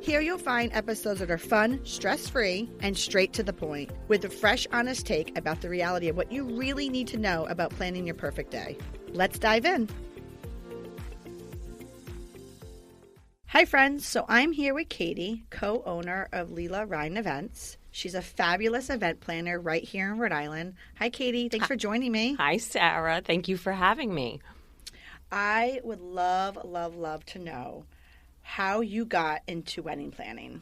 Here you'll find episodes that are fun, stress-free, and straight to the point, with a fresh, honest take about the reality of what you really need to know about planning your perfect day. Let's dive in. Hi friends, so I'm here with Katie, co-owner of Leila Events. She's a fabulous event planner right here in Rhode Island. Hi Katie, thanks for joining me. Hi Sarah, thank you for having me. I would love to know how you got into wedding planning.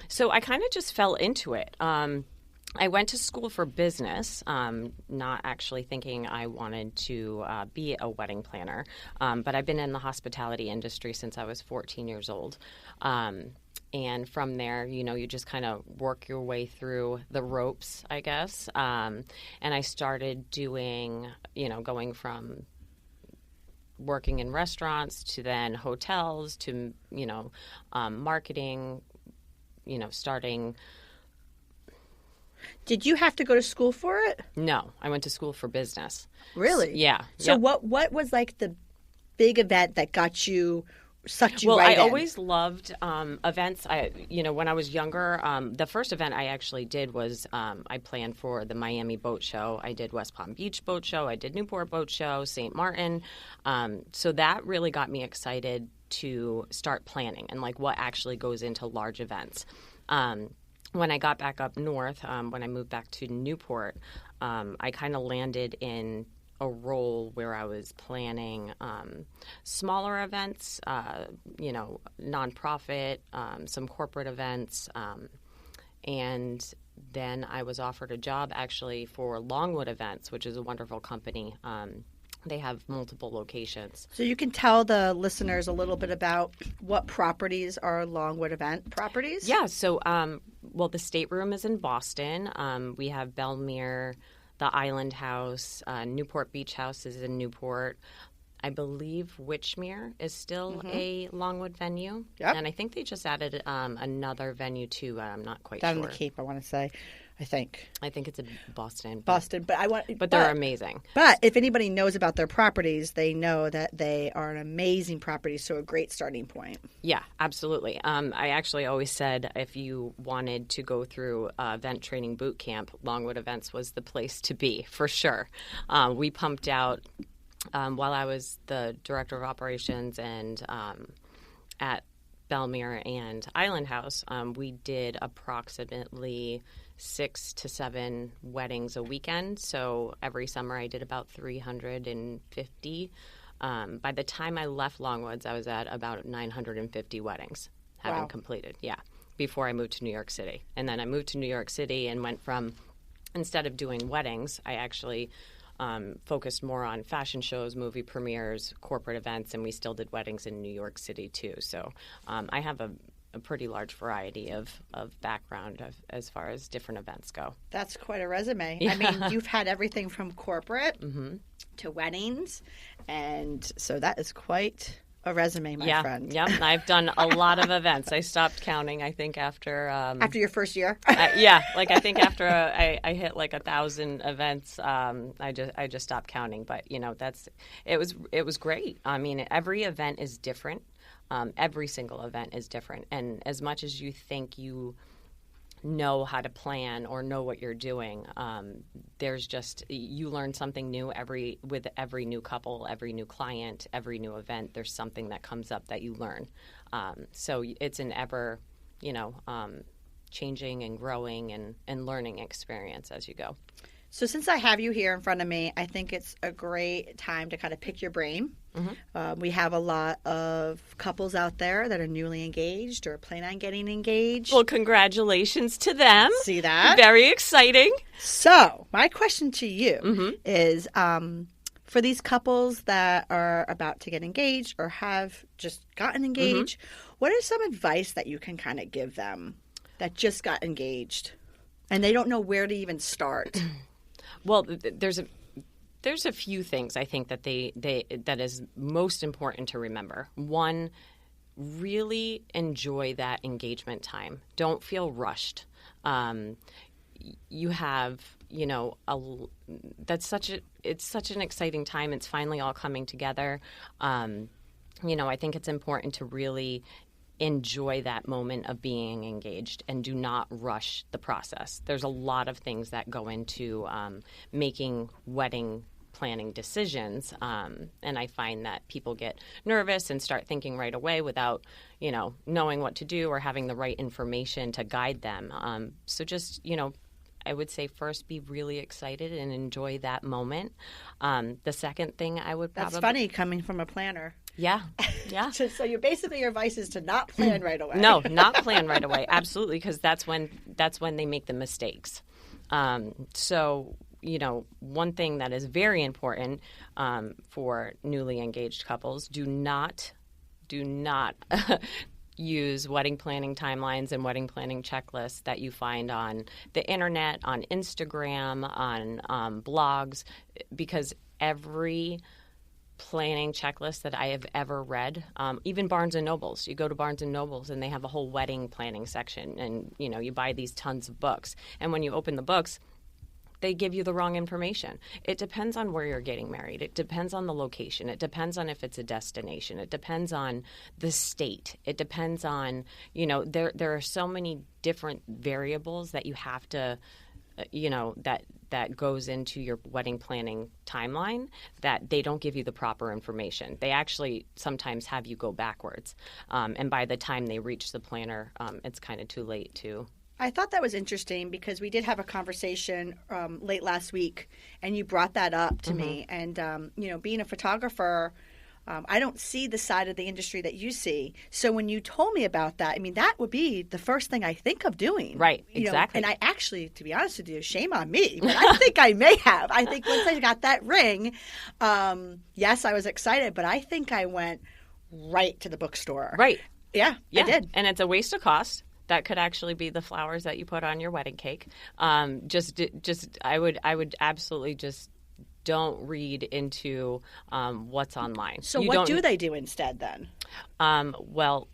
So I kind of just fell into it. I went to school for business, not actually thinking I wanted to be a wedding planner. But I've been in the hospitality industry since I was 14 years old. And from there, you just kind of work your way through the ropes, I guess. And I started doing, going from working in restaurants to then hotels to, marketing, starting. Did you have to go to school for it? No, I went to school for business. Really? Yeah. So yep. What was like the big event that sucked you well, right in? I always loved events. When I was younger, the first event I actually did was I planned for the Miami Boat Show. I did West Palm Beach Boat Show. I did Newport Boat Show, St. Martin. So that really got me excited to start planning and like what actually goes into large events. When I got back up north, when I moved back to Newport, I kind of landed in a role where I was planning smaller events, nonprofit, some corporate events, and then I was offered a job actually for Longwood Events, which is a wonderful company. They have multiple locations. So you can tell the listeners a little bit about what properties are Longwood Event properties? Yeah. So, the Stateroom is in Boston. We have Belmere, the Island House, Newport Beach House is in Newport. I believe Witchmere is still a Longwood venue. Yep. And I think they just added another venue too, but I'm not quite sure. Down in the Cape, I want to say. I think it's in Boston. But they're amazing. But if anybody knows about their properties, they know that they are an amazing property, so a great starting point. Yeah, absolutely. I actually always said if you wanted to go through event training boot camp, Longwood Events was the place to be, for sure. We pumped out, while I was the director of operations and at Belmere and Island House, we did approximately 6 to 7 weddings a weekend. So every summer I did about 350. By the time I left Longwoods, I was at about 950 weddings having completed. Yeah, before I moved to New York City. And then I moved to New York City and went from, instead of doing weddings, I actually focused more on fashion shows, movie premieres, corporate events, and we still did weddings in New York City too. So I have a pretty large variety of background as far as different events go. That's quite a resume. Yeah. I mean, you've had everything from corporate to weddings, and so that is quite a resume, my friend. Yeah, I've done a lot of events. I stopped counting, I think, after your first year? I think after I hit like 1,000 events, I just stopped counting. But, it was great. I mean, every event is different. Every single event is different. And as much as you think you know how to plan or know what you're doing, there's just, you learn something new with every new couple, every new client, every new event. There's something that comes up that you learn. So it's an ever, changing and growing and learning experience as you go. So since I have you here in front of me, I think it's a great time to kind of pick your brain. We have a lot of couples out there that are newly engaged or plan on getting engaged. Well, congratulations to them. See that? Very exciting. So my question to you is, for these couples that are about to get engaged or have just gotten engaged, what is some advice that you can kind of give them that just got engaged and they don't know where to even start? Well, there's a few things I think that that is most important to remember. One, really enjoy that engagement time. Don't feel rushed. You have, it's such an exciting time. It's finally all coming together. I think it's important to really enjoy that moment of being engaged and do not rush the process. There's a lot of things that go into making wedding planning decisions, and I find that people get nervous and start thinking right away without, knowing what to do or having the right information to guide them. So just, I would say first be really excited and enjoy that moment. The second thing I would probably... That's funny coming from a planner. Yeah. So your advice is to not plan right away. No, not plan right away. Absolutely, because that's when they make the mistakes. So, one thing that is very important for newly engaged couples, do not use wedding planning timelines and wedding planning checklists that you find on the internet, on Instagram, on blogs, because every planning checklist that I have ever read, even Barnes & Nobles. You go to Barnes & Nobles and they have a whole wedding planning section, and, you buy these tons of books. And when you open the books, they give you the wrong information. It depends on where you're getting married. It depends on the location. It depends on if it's a destination. It depends on the state. It depends on, there are so many different variables that you have to, that goes into your wedding planning timeline, that they don't give you the proper information. They actually sometimes have you go backwards. And by the time they reach the planner, it's kind of too late to... I thought that was interesting because we did have a conversation late last week, and you brought that up to me. And, being a photographer, I don't see the side of the industry that you see. So when you told me about that, that would be the first thing I think of doing. Right, exactly. And I actually, to be honest with you, shame on me, but I think I may have. I think once I got that ring, yes, I was excited, but I think I went right to the bookstore. Right. Yeah, I did. And it's a waste of cost. That could actually be the flowers that you put on your wedding cake. I would absolutely just don't read into what's online. So what do they do instead then? Well,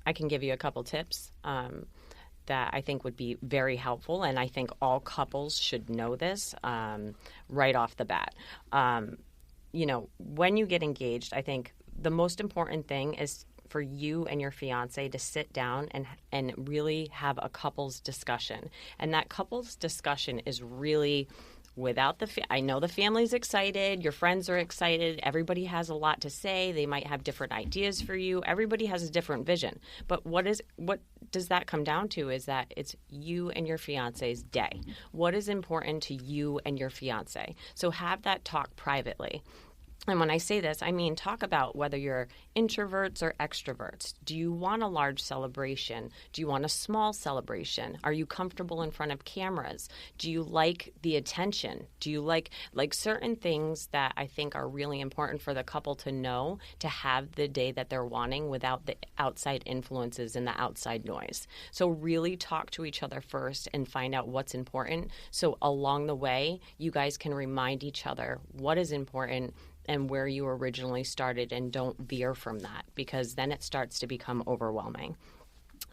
I can give you a couple tips that I think would be very helpful, and I think all couples should know this right off the bat. When you get engaged, I think the most important thing is for you and your fiance to sit down and really have a couples discussion. And that couples discussion is really without I know the family's excited, your friends are excited, everybody has a lot to say, they might have different ideas for you, everybody has a different vision. But what does that come down to is that it's you and your fiance's day. What is important to you and your fiance? So have that talk privately. And when I say this, I mean talk about whether you're introverts or extroverts. Do you want a large celebration? Do you want a small celebration? Are you comfortable in front of cameras? Do you like the attention? Do you like certain things that I think are really important for the couple to know to have the day that they're wanting without the outside influences and the outside noise? So really talk to each other first and find out what's important. So along the way, you guys can remind each other what is important and where you originally started, and don't veer from that, because then it starts to become overwhelming.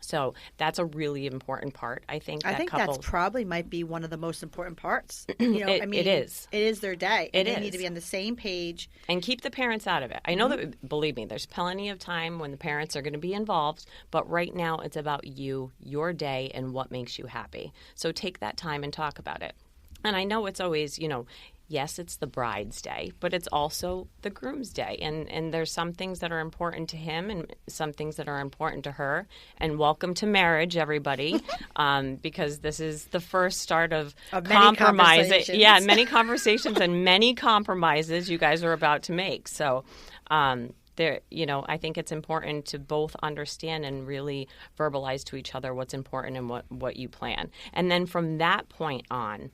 So that's a really important part, I think. I think couples, that's probably might be one of the most important parts. It is. It is their day. And they need to be on the same page. And keep the parents out of it. I know that, believe me, there's plenty of time when the parents are going to be involved, but right now it's about you, your day, and what makes you happy. So take that time and talk about it. And I know it's always, yes, it's the bride's day, but it's also the groom's day. And there's some things that are important to him and some things that are important to her. And welcome to marriage, everybody, because this is the first start of compromise. Yeah, many conversations and many compromises you guys are about to make. So I think it's important to both understand and really verbalize to each other what's important and what you plan. And then from that point on,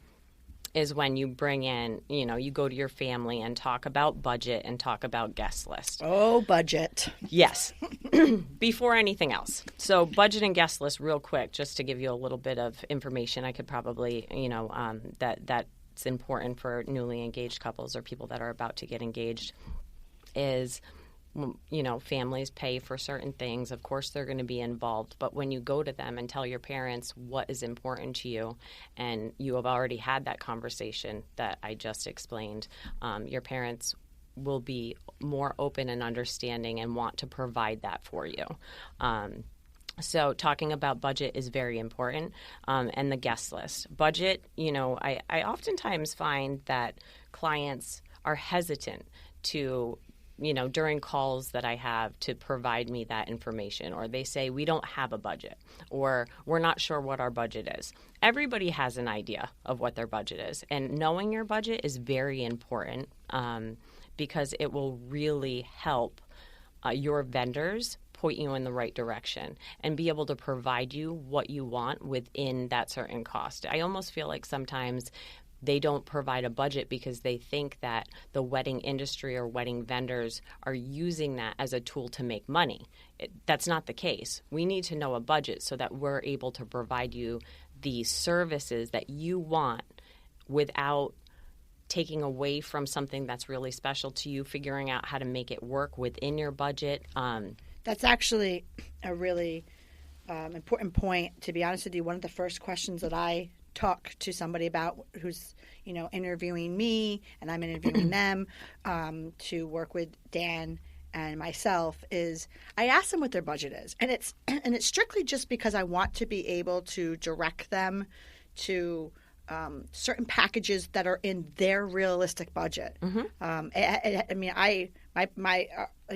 is when you bring in, you go to your family and talk about budget and talk about guest list. Oh, budget. Yes. Before anything else. So budget and guest list real quick, just to give you a little bit of information. I could probably, that's important for newly engaged couples or people that are about to get engaged is, families pay for certain things. Of course, they're going to be involved. But when you go to them and tell your parents what is important to you, and you have already had that conversation that I just explained, your parents will be more open and understanding and want to provide that for you. So talking about budget is very important, and the guest list. Budget, I oftentimes find that clients are hesitant to, during calls that I have, to provide me that information, or they say we don't have a budget, or we're not sure what our budget is. Everybody has an idea of what their budget is, and knowing your budget is very important because it will really help your vendors point you in the right direction and be able to provide you what you want within that certain cost. I almost feel like sometimes they don't provide a budget because they think that the wedding industry or wedding vendors are using that as a tool to make money. That's not the case. We need to know a budget so that we're able to provide you the services that you want without taking away from something that's really special to you, figuring out how to make it work within your budget. That's actually a really important point. To be honest with you, one of the first questions that I talk to somebody about who's, interviewing me and I'm interviewing them to work with Dan and myself is I ask them what their budget is. And it's strictly just because I want to be able to direct them to certain packages that are in their realistic budget.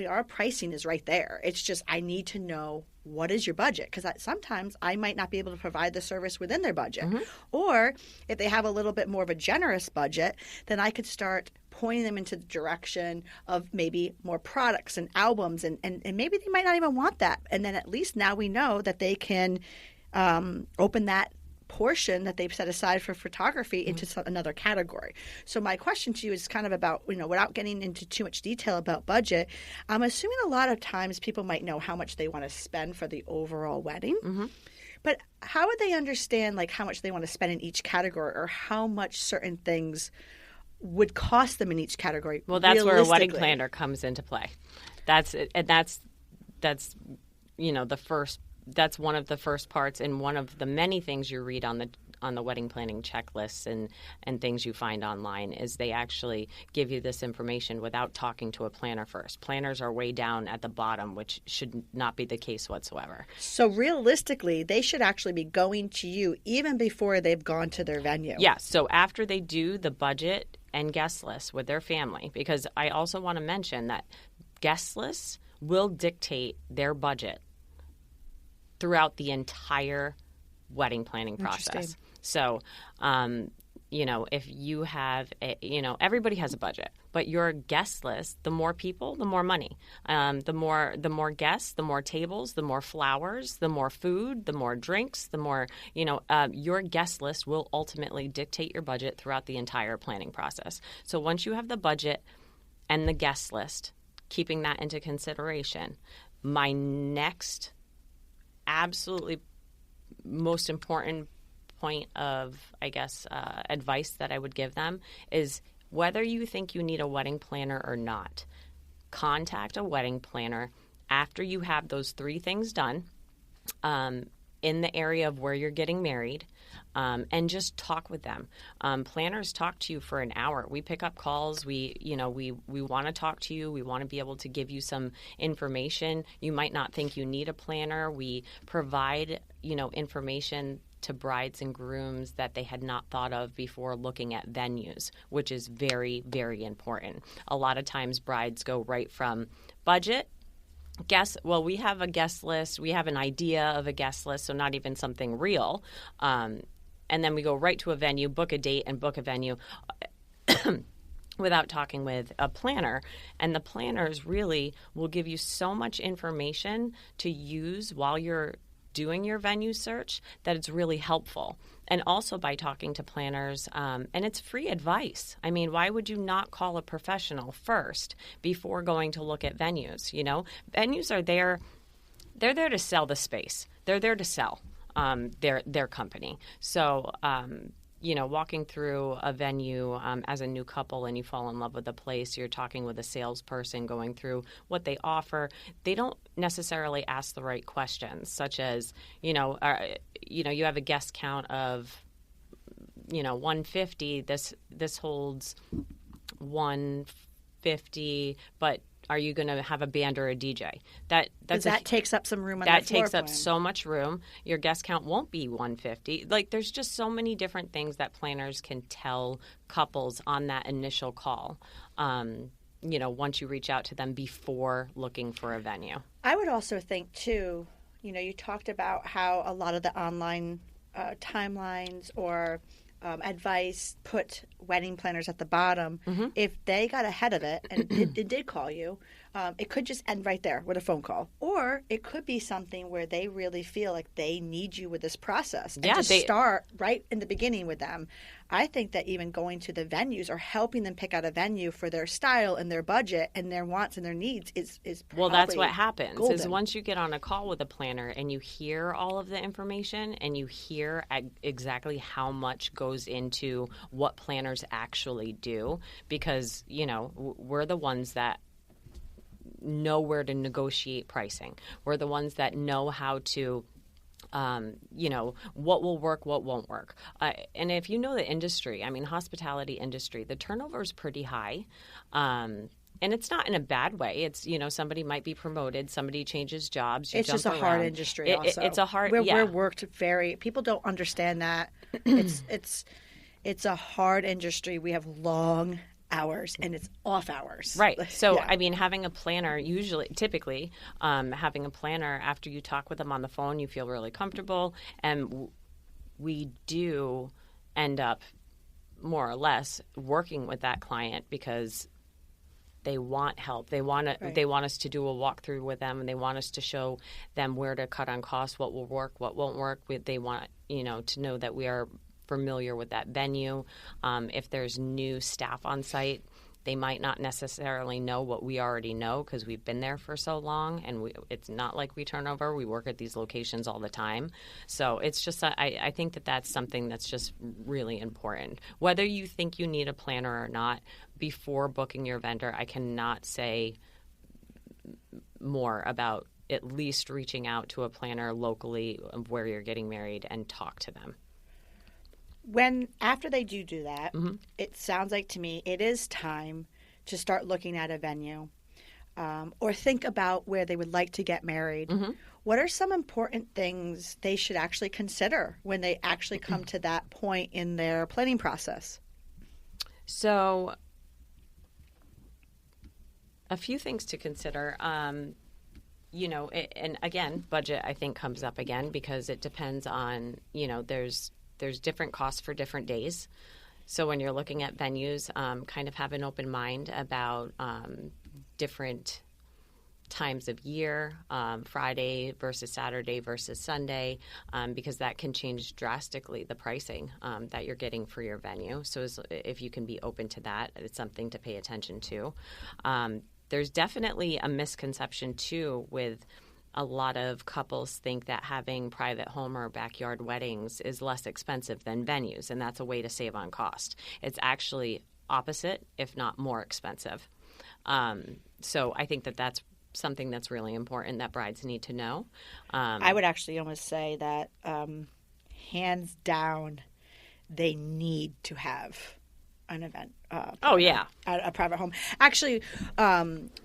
Our pricing is right there. It's just I need to know what is your budget, because sometimes I might not be able to provide the service within their budget. Or if they have a little bit more of a generous budget, then I could start pointing them into the direction of maybe more products and albums, and maybe they might not even want that. And then at least now we know that they can open that portion that they've set aside for photography into another category. So my question to you is kind of about, without getting into too much detail about budget, I'm assuming a lot of times people might know how much they want to spend for the overall wedding. But how would they understand how much they want to spend in each category, or how much certain things would cost them in each category? Well, that's where a wedding planner comes into play. That's the first. That's one of the first parts, and one of the many things you read on the wedding planning checklists and things you find online is they actually give you this information without talking to a planner first. Planners are way down at the bottom, which should not be the case whatsoever. So realistically, they should actually be going to you even before they've gone to their venue. Yeah, so after they do the budget and guest list with their family, because I also want to mention that guest lists will dictate their budget throughout the entire wedding planning process. So, if you have, everybody has a budget, but your guest list, the more people, the more money. The more guests, the more tables, the more flowers, the more food, the more drinks, the more, your guest list will ultimately dictate your budget throughout the entire planning process. So once you have the budget and the guest list, keeping that into consideration, my next absolutely most important point of, advice that I would give them is whether you think you need a wedding planner or not, contact a wedding planner after you have those 3 things done in the area of where you're getting married, and just talk with them. Planners talk to you for an hour. We pick up calls. We want to talk to you. We want to be able to give you some information. You might not think you need a planner. We provide, information to brides and grooms that they had not thought of before looking at venues, which is very, very important. A lot of times brides go right from budget, we have a guest list. We have an idea of a guest list, so not even something real. And then we go right to a venue, book a date, and book a venue without talking with a planner. And the planners really will give you so much information to use while you're doing your venue search that it's really helpful. And also by talking to planners, and it's free advice. I mean, why would you not call a professional first before going to look at venues? Venues are there. They're there to sell the space. They're there to sell their company. So, walking through a venue as a new couple and you fall in love with the place, you're talking with a salesperson, going through what they offer. They don't necessarily ask the right questions, such as, you have a guest count of, 150. This holds 1 150, but are you going to have a band or a DJ? That takes up some room on that floor takes plan. up so much room. Your guest count won't be 150. Like, there's just so many different things that planners can tell couples on that initial call. Once you reach out to them before looking for a venue. I would also think too, you talked about how a lot of the online timelines or advice put wedding planners at the bottom. Mm-hmm. If they got ahead of it and it did call you, it could just end right there with a phone call. Or it could be something where they really feel like they need you with this process. And start right in the beginning with them. I think that even going to the venues or helping them pick out a venue for their style and their budget and their wants and their needs is well, that's what happens golden. Is once you get on a call with a planner and you hear all of the information and you hear exactly how much goes into what planners actually do, because we're the ones that know where to negotiate pricing. We're the ones that know how to what will work, what won't work. And if you know the industry, hospitality industry, the turnover is pretty high. And it's not in a bad way. It's, somebody might be promoted, somebody changes jobs. It's just a hard industry also. It's a hard, We're worked people don't understand that. It's a hard industry. We have long hours and it's off hours. Right. So, having a planner typically, having a planner after you talk with them on the phone, you feel really comfortable. And we do end up more or less working with that client because they want help. They want us to do a walkthrough with them, and they want us to show them where to cut on costs, what will work, what won't work. They want, to know that we are familiar with that venue. If there's new staff on site, they might not necessarily know what we already know because we've been there for so long, and it's not like we turn over. We work at these locations all the time. So it's just, I think that's something that's just really important. Whether you think you need a planner or not, before booking your vendor, I cannot say more about at least reaching out to a planner locally of where you're getting married and talk to them. After they do that, mm-hmm. It sounds like to me it is time to start looking at a venue or think about where they would like to get married. Mm-hmm. What are some important things they should actually consider when they actually come to that point in their planning process? So, a few things to consider. And again, budget I think comes up again because it depends on, there's different costs for different days. So when you're looking at venues, kind of have an open mind about different times of year, Friday versus Saturday versus Sunday, because that can change drastically the pricing that you're getting for your venue. So if you can be open to that, it's something to pay attention to. There's definitely a misconception, too, with a lot of couples think that having private home or backyard weddings is less expensive than venues, and that's a way to save on cost. It's actually opposite, if not more expensive. So I think that's something that's really important that brides need to know. I would actually almost say that hands down, they need to have an event. A private home. Actually,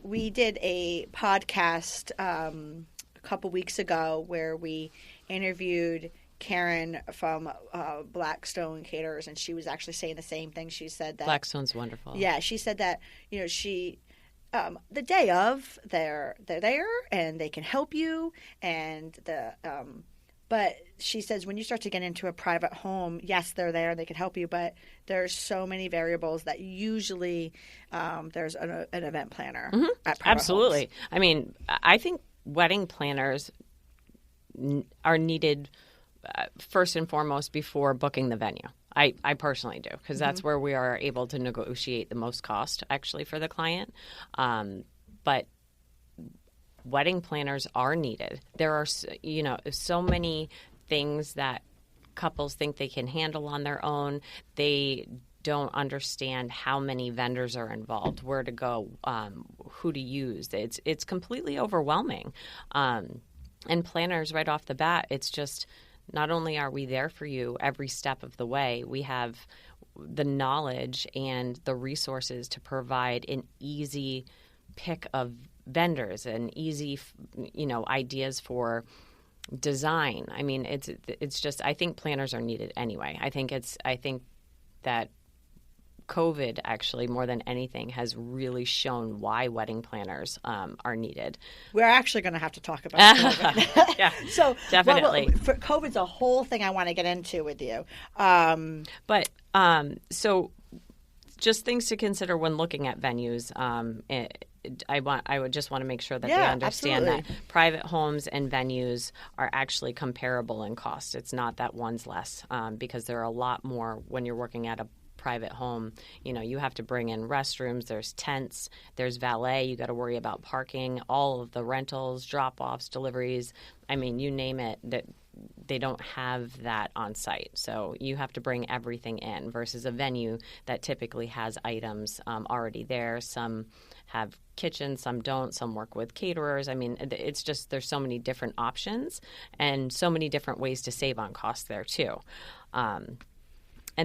we did a podcast a couple weeks ago where we interviewed Karen from Blackstone Caterers, and she was actually saying the same thing. She said that Blackstone's wonderful. Yeah, she said that she the day of they're there and they can help you, and but she says when you start to get into a private home, yes, they're there and they can help you, but there's so many variables that usually there's an event planner at private Absolutely. homes. I think wedding planners are needed first and foremost before booking the venue. I personally do, because that's where we are able to negotiate the most cost actually for the client. But wedding planners are needed. There are, so many things that couples think they can handle on their own. They don't understand how many vendors are involved, where to go, who to use. It's completely overwhelming. And planners right off the bat, it's just not only are we there for you every step of the way, we have the knowledge and the resources to provide an easy pick of vendors and easy, ideas for design. I mean, it's just, I think planners are needed anyway. I think that COVID actually more than anything has really shown why wedding planners are needed. We're actually going to have to talk about COVID. Yeah, so definitely. For COVID's a whole thing I want to get into with you. So just things to consider when looking at venues. I would just want to make sure that they understand absolutely. that private homes and venues are actually comparable in cost. It's not that one's less because there are a lot more when you're working at a private home. You have to bring in restrooms, there's tents, there's valet, you got to worry about parking, all of the rentals, drop-offs, deliveries. I mean, you name it, that they don't have that on site. So you have to bring everything in versus a venue that typically has items already there. Some have kitchens, some don't, some work with caterers. I mean, it's just there's so many different options and so many different ways to save on costs there too. And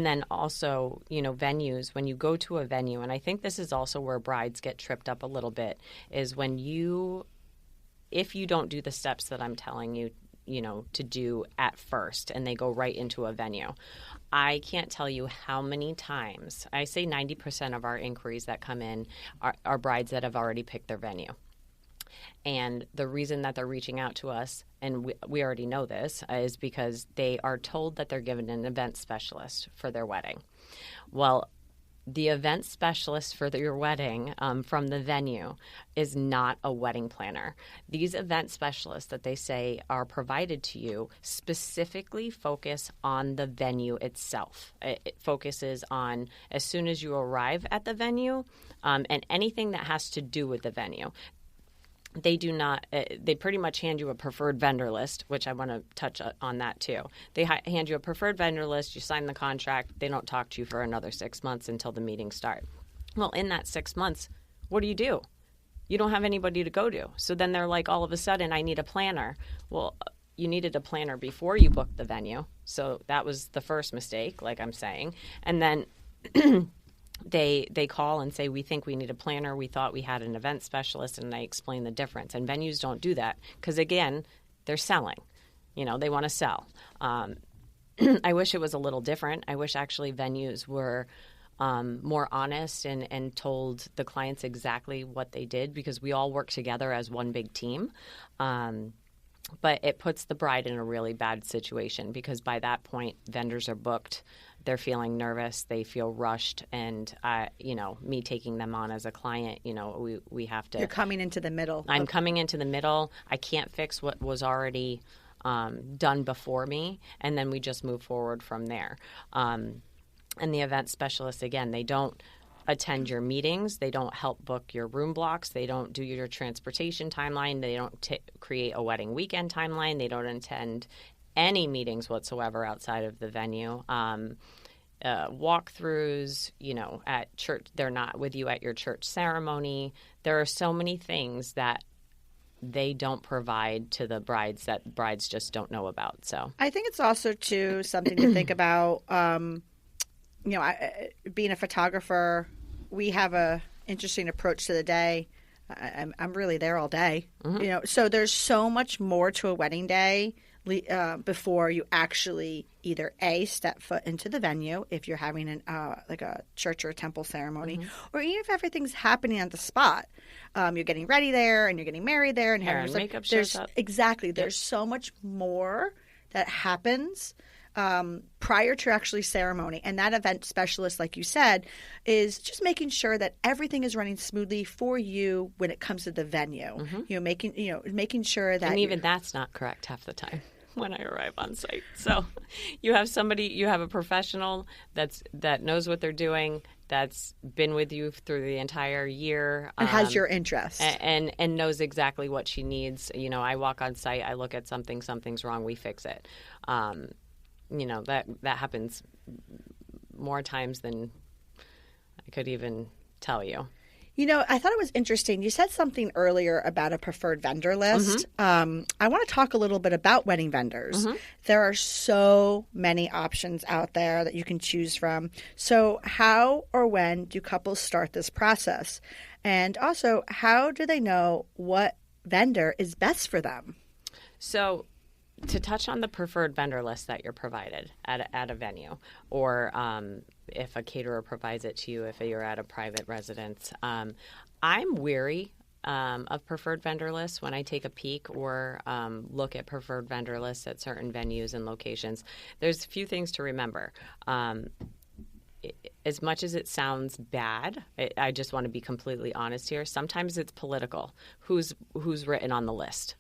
then also, venues, when you go to a venue, and I think this is also where brides get tripped up a little bit, is if you don't do the steps that I'm telling you, to do at first, and they go right into a venue. I can't tell you how many times, I say 90% of our inquiries that come in are brides that have already picked their venue. And the reason that they're reaching out to us, and we already know this, is because they are told that they're given an event specialist for their wedding. Well, the event specialist for your wedding from the venue is not a wedding planner. These event specialists that they say are provided to you specifically focus on the venue itself. It focuses on as soon as you arrive at the venue and anything that has to do with the venue. They do not, they pretty much hand you a preferred vendor list, which I want to touch on that too. They hand you a preferred vendor list, you sign the contract, they don't talk to you for another 6 months until the meetings start. Well, in that 6 months, what do? You don't have anybody to go to. So then they're like, all of a sudden, I need a planner. Well, you needed a planner before you booked the venue. So that was the first mistake, like I'm saying. And then They call and say, we think we need a planner. We thought we had an event specialist, and I explain the difference. And venues don't do that because, again, they're selling. They want to sell. I wish it was a little different. I wish actually venues were more honest and told the clients exactly what they did because we all work together as one big team. But it puts the bride in a really bad situation because by that point, vendors are booked. They're feeling nervous. They feel rushed. And, me taking them on as a client, we have to. You're coming into the middle. I'm coming into the middle. I can't fix what was already done before me. And then we just move forward from there. And the event specialists, again, they don't attend your meetings. They don't help book your room blocks. They don't do your transportation timeline. They don't create a wedding weekend timeline. They don't attend any meetings whatsoever outside of the venue. Walkthroughs, at church, they're not with you at your church ceremony. There are so many things that they don't provide to the brides that brides just don't know about. So I think it's also too something to think about. Being a photographer, we have a interesting approach to the day. I'm really there all day. Mm-hmm. So there's so much more to a wedding day before you actually either A, step foot into the venue if you're having like a church or a temple ceremony, mm-hmm. or even if everything's happening on the spot. You're getting ready there and you're getting married there. And hair and makeup shows up. Exactly. Yep. There's so much more that happens prior to actually ceremony. And that event specialist, like you said, is just making sure that everything is running smoothly for you when it comes to the venue. Mm-hmm. Making sure that. And even that's not correct half the time when I arrive on site. So you have a professional that knows what they're doing, that's been with you through the entire year. And has your interest. And knows exactly what she needs. I walk on site, I look at something's wrong, we fix it. That happens more times than I could even tell you. I thought it was interesting. You said something earlier about a preferred vendor list. I want to talk a little bit about wedding vendors. There are so many options out there that you can choose from. So how or when do couples start this process? And also, how do they know what vendor is best for them? So to touch on the preferred vendor list that you're provided at a venue, or if a caterer provides it to you, if you're at a private residence, I'm weary of preferred vendor lists when I take a peek or look at preferred vendor lists at certain venues and locations. There's a few things to remember. As much as it sounds bad, I just want to be completely honest here. Sometimes it's political. Who's written on the list?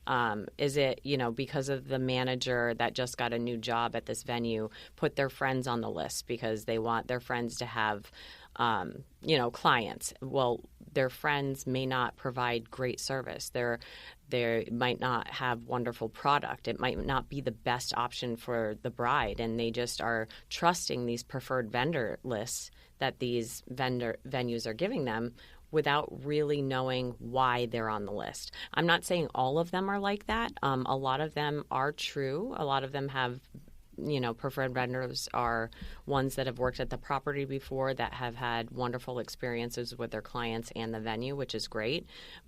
Is it, because of the manager that just got a new job at this venue, put their friends on the list because they want their friends to have, clients? Well, their friends may not provide great service. They might not have wonderful product. It might not be the best option for the bride, and they just are trusting these preferred vendor lists that these venues are giving them without really knowing why they're on the list. I'm not saying all of them are like that. A lot of them are true. A lot of them have preferred vendors are ones that have worked at the property before, that have had wonderful experiences with their clients and the venue, which is great.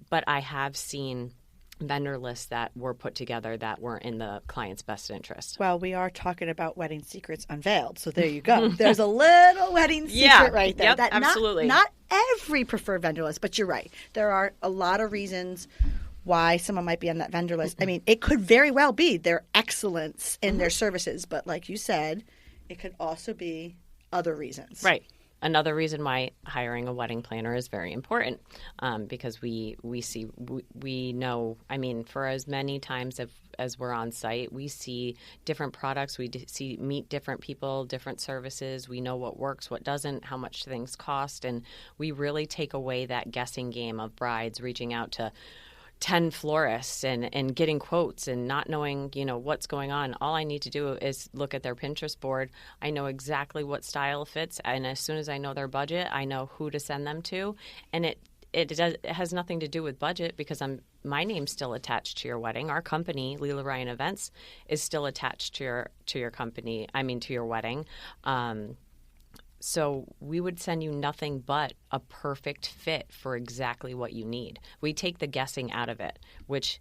But I have seen vendor lists that were put together that weren't in the client's best interest. Well, we are talking about wedding secrets unveiled, so there you go. There's a little wedding secret right there. Yep, that absolutely. Not every preferred vendor list, but you're right. There are a lot of reasons why someone might be on that vendor list. I mean, it could very well be their excellence in their services, but like you said, it could also be other reasons. Right. Another reason why hiring a wedding planner is very important, because we know, for as many times as we're on site, we see different products, meet different people, different services. We know what works, what doesn't, how much things cost, and we really take away that guessing game of brides reaching out to 10 florists and getting quotes and not knowing, what's going on. All I need to do is look at their Pinterest board. I know exactly what style fits, and as soon as I know their budget, I know who to send them to. And it has nothing to do with budget, because my name's still attached to your wedding. Our company, Leila Ryan Events, is still attached to your company. To your wedding. So we would send you nothing but a perfect fit for exactly what you need. We take the guessing out of it, which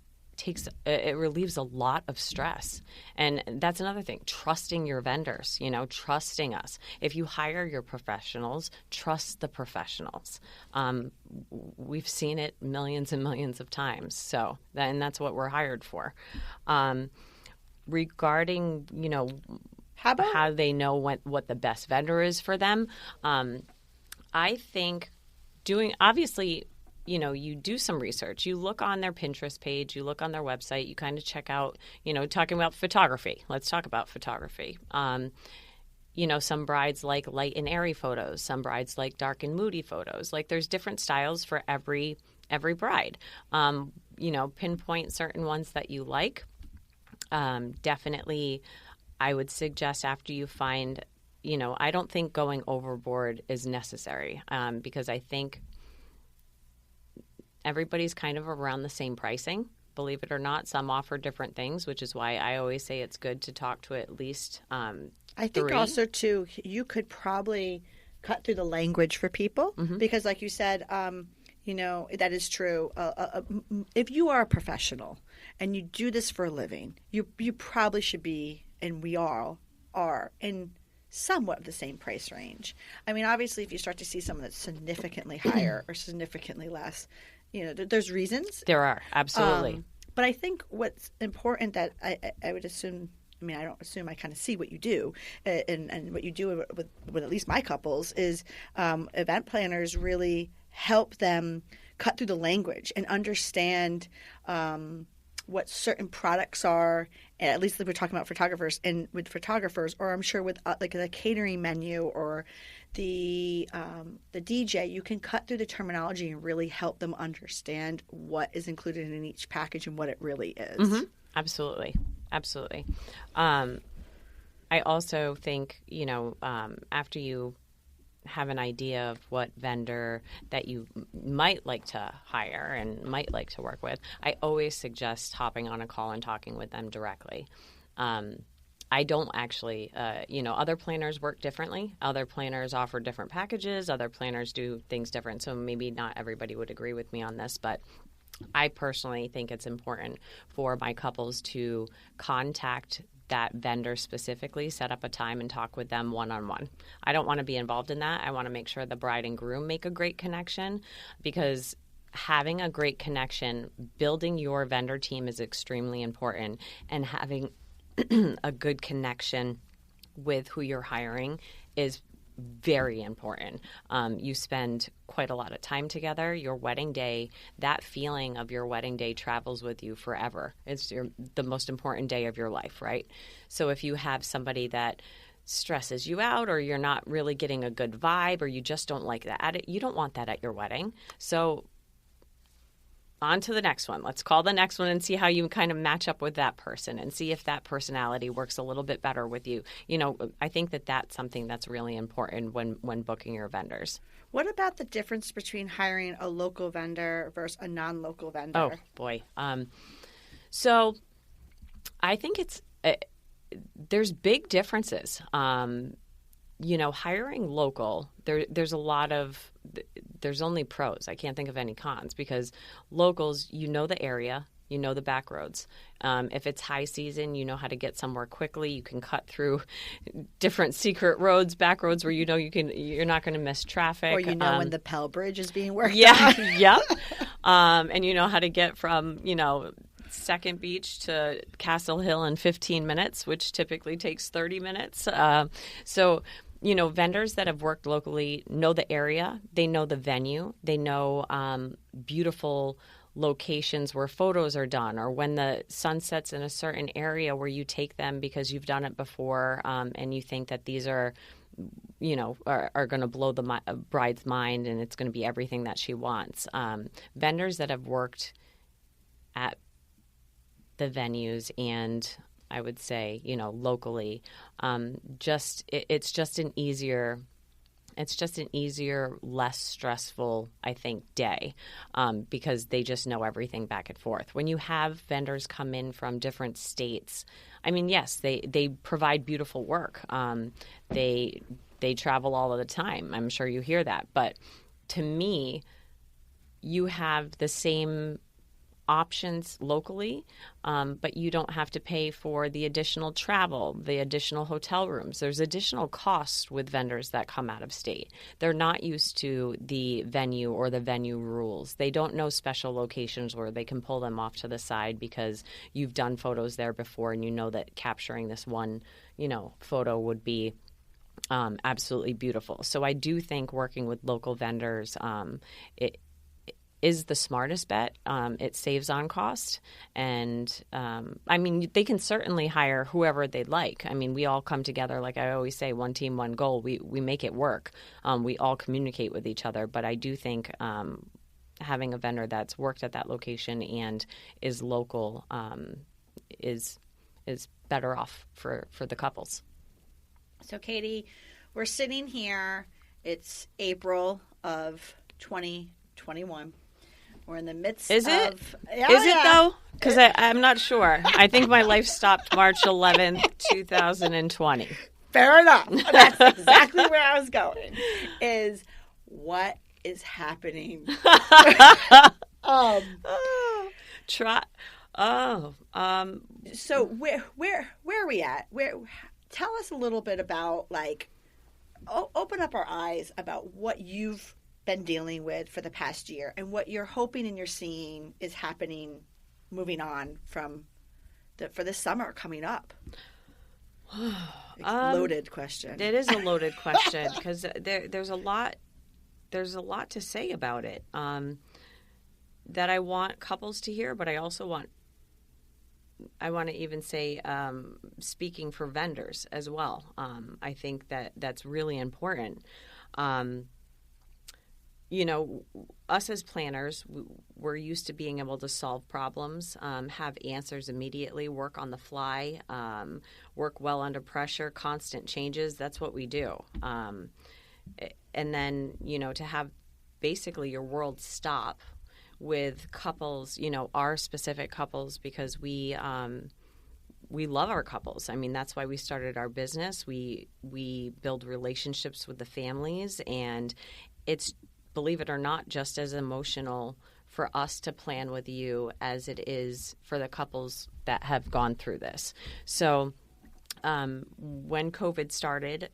it relieves a lot of stress. And that's another thing, trusting your vendors, trusting us. If you hire your professionals, trust the professionals. We've seen it millions and millions of times. And that's what we're hired for. Regarding, how they know what the best vendor is for them. I think obviously, you do some research. You look on their Pinterest page, you look on their website, you kind of check out, talking about photography. Let's talk about photography. Some brides like light and airy photos. Some brides like dark and moody photos. Like, there's different styles for every bride. Pinpoint certain ones that you like. Definitely, I would suggest after you find, I don't think going overboard is necessary, because I think everybody's kind of around the same pricing. Believe it or not, some offer different things, which is why I always say it's good to talk to at least I think 3. Also, too, you could probably cut through the language for people, because like you said, that is true. If you are a professional and you do this for a living, you probably should be, and we all are, in somewhat of the same price range. Obviously, if you start to see someone that's significantly higher or significantly less, there's reasons. There are, absolutely. But I think what's important that I would assume, I don't assume, I kind of see what you do, and what you do with at least my couples is event planners really help them cut through the language and understand what certain products are, at least if we're talking about photographers, and with photographers, or I'm sure with like the catering menu or the DJ, you can cut through the terminology and really help them understand what is included in each package and what it really is. Absolutely. I also think, after you have an idea of what vendor that you might like to hire and might like to work with, I always suggest hopping on a call and talking with them directly. I don't actually, other planners work differently. Other planners offer different packages. Other planners do things different. So maybe not everybody would agree with me on this, but I personally think it's important for my couples to contact that vendor specifically, set up a time and talk with them one-on-one. I don't want to be involved in that. I want to make sure the bride and groom make a great connection, because having a great connection, building your vendor team is extremely important, and having a good connection with who you're hiring is very important. You spend quite a lot of time together. Your wedding day, that feeling of your wedding day travels with you forever. It's the most important day of your life, right? So if you have somebody that stresses you out, or you're not really getting a good vibe, or you just don't like that, you don't want that at your wedding. So on to the next one. Let's call the next one and see how you kind of match up with that person and see if that personality works a little bit better with you. I think that that's something that's really important when booking your vendors. What about the difference between hiring a local vendor versus a non-local vendor? Oh, boy. So I think there's big differences. Hiring local, there's only pros. I can't think of any cons, because locals, the area, the back roads. If it's high season, you know how to get somewhere quickly. You can cut through different secret roads, back roads where you're not going to miss traffic. Or when the Pell Bridge is being worked on. Yep. And you know how to get from, Second Beach to Castle Hill in 15 minutes, which typically takes 30 minutes. So vendors that have worked locally know the area, they know the venue, they know beautiful locations where photos are done, or when the sun sets in a certain area where you take them because you've done it before, and you think that these are going to blow the bride's mind and it's going to be everything that she wants. Vendors that have worked at the venues and I would say, locally, it's just an easier, less stressful, I think, day, because they just know everything back and forth. When you have vendors come in from different states, I mean, yes, they provide beautiful work. They travel all of the time. I'm sure you hear that. But to me, you have the same options locally, but you don't have to pay for the additional travel, the additional hotel rooms. There's additional costs with vendors that come out of state. They're not used to the venue or the venue rules. They don't know special locations where they can pull them off to the side because you've done photos there before and you know that capturing this one, photo would be absolutely beautiful. So I do think working with local vendors, it is the smartest bet. It saves on cost. And, they can certainly hire whoever they'd like. I mean, we all come together, like I always say, one team, one goal. We make it work. We all communicate with each other. But I do think having a vendor that's worked at that location and is local is better off for the couples. So, Katie, we're sitting here. It's April of 2021. We're in the midst of... Is it though? Because I'm not sure. I think my life stopped March 11th, 2020. Fair enough. That's exactly where I was going. Is what is happening? So where are we at? Tell us a little bit about, open up our eyes about what you've been dealing with for the past year and what you're hoping and you're seeing is happening moving on for this summer coming up. Loaded question. It is a loaded question because there's a lot to say about it that I want couples to hear, but I also want to even say, speaking for vendors as well. I think that's really important. Us as planners, we're used to being able to solve problems, have answers immediately, work on the fly, work well under pressure, constant changes. That's what we do. then, to have basically your world stop with couples, our specific couples, because we love our couples. I mean, that's why we started our business. We build relationships with the families, and it's, believe it or not, just as emotional for us to plan with you as it is for the couples that have gone through this. So when COVID started,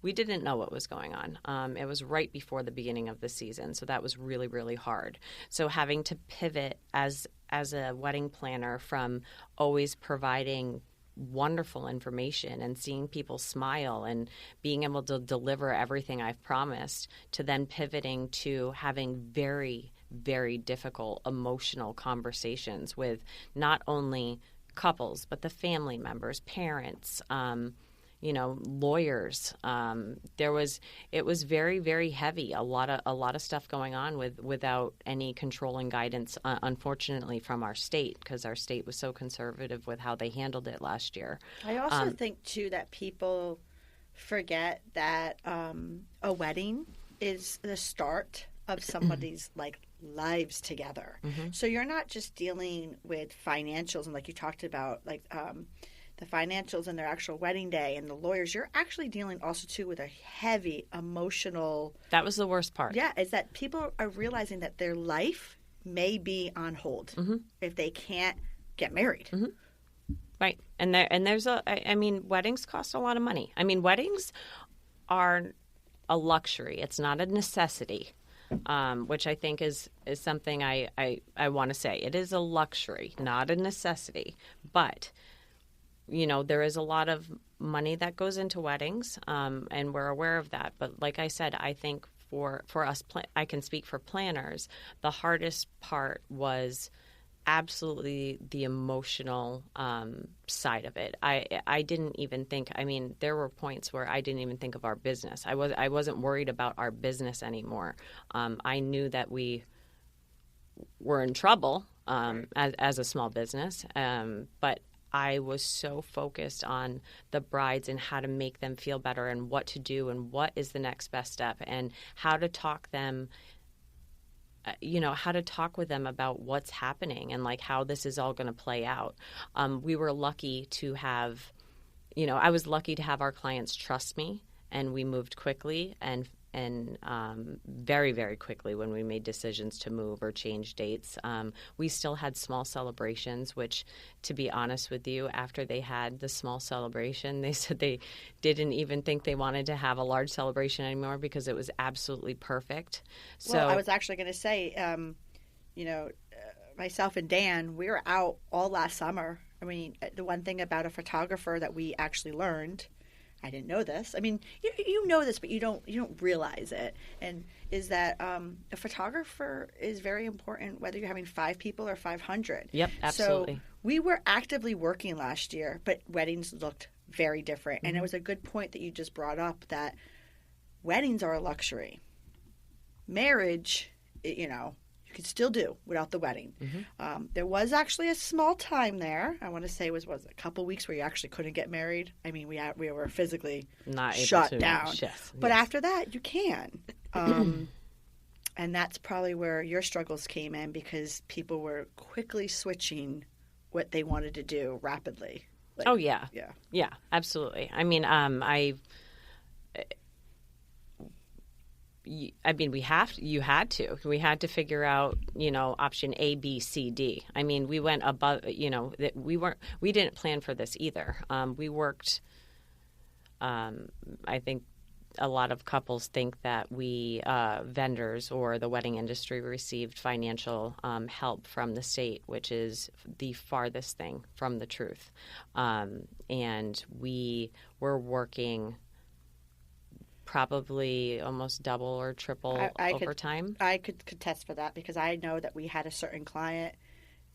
we didn't know what was going on. It was right before the beginning of the season, so that was really, really hard. So having to pivot as a wedding planner from always providing wonderful information and seeing people smile and being able to deliver everything I've promised, to then pivoting to having very, very difficult emotional conversations with not only couples but the family members, parents, lawyers. It was very, very heavy. A lot of stuff going on without any control and guidance, unfortunately, from our state, because our state was so conservative with how they handled it last year. I also think too that people forget that a wedding is the start of somebody's lives together. Mm-hmm. So you're not just dealing with financials and, like you talked about, the financials and their actual wedding day and the lawyers. You're actually dealing also too with a heavy emotional. That was the worst part. Yeah, is that people are realizing that their life may be on hold mm-hmm. if they can't get married. Mm-hmm. Right, and there's weddings cost a lot of money. I mean, weddings are a luxury. It's not a necessity. Which I think is something I want to say. It is a luxury, not a necessity. But, there is a lot of money that goes into weddings, and we're aware of that. But like I said, I think for us, I can speak for planners, the hardest part was absolutely the emotional side of it. I didn't even think, there were points where I didn't even think of our business. I wasn't worried about our business anymore. I knew that we were in trouble as a small business, but I was so focused on the brides and how to make them feel better and what to do and what is the next best step and how to talk them, how to talk with them about what's happening and how this is all going to play out. We were lucky to have, I was lucky to have our clients trust me, and we moved quickly and very, very quickly when we made decisions to move or change dates. We still had small celebrations, which, to be honest with you, after they had the small celebration, they said they didn't even think they wanted to have a large celebration anymore because it was absolutely perfect. So I was actually going to say, myself and Dan, we were out all last summer. The one thing about a photographer that we actually learned, I didn't know this. You know this, but you don't realize it. And is that a photographer is very important, whether you're having 5 people or 500. Yep, absolutely. So we were actively working last year, but weddings looked very different. Mm-hmm. And it was a good point that you just brought up that weddings are a luxury. Marriage, you could still do without the wedding. Mm-hmm. There was actually a small time there. I want to say it was a couple weeks where you actually couldn't get married. We were physically not shut able to. down. Yes. But after that, you can. And that's probably where your struggles came in, because people were quickly switching what they wanted to do rapidly. Yeah, absolutely. We had to figure out, option A, B, C, D. We went above, we didn't plan for this either. We worked, I think a lot of couples think that we, vendors or the wedding industry, received financial help from the state, which is the farthest thing from the truth. And we were working probably almost double or triple overtime. I could contest for that, because I know that we had a certain client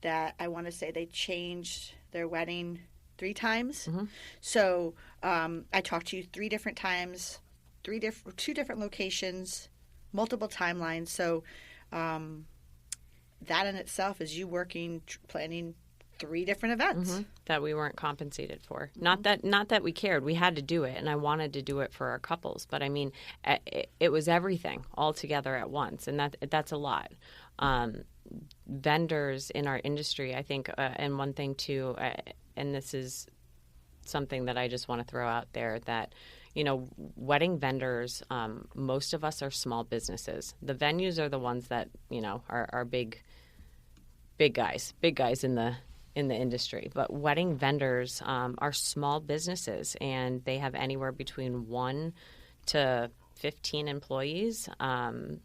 that I want to say they changed their wedding 3 times. Mm-hmm. So I talked to you 3 different times, 2 different locations, multiple timelines. So that in itself is you working, planning 3 different events that we weren't compensated for. Not that we cared. We had to do it, and I wanted to do it for our couples. But I mean, it was everything all together at once, and that's a lot. Vendors in our industry, I think, and one thing too, and this is something that I just want to throw out there, that wedding vendors, most of us are small businesses. The venues are the ones that are big guys in the industry. But wedding vendors are small businesses, and they have anywhere between 1 to 15 employees. And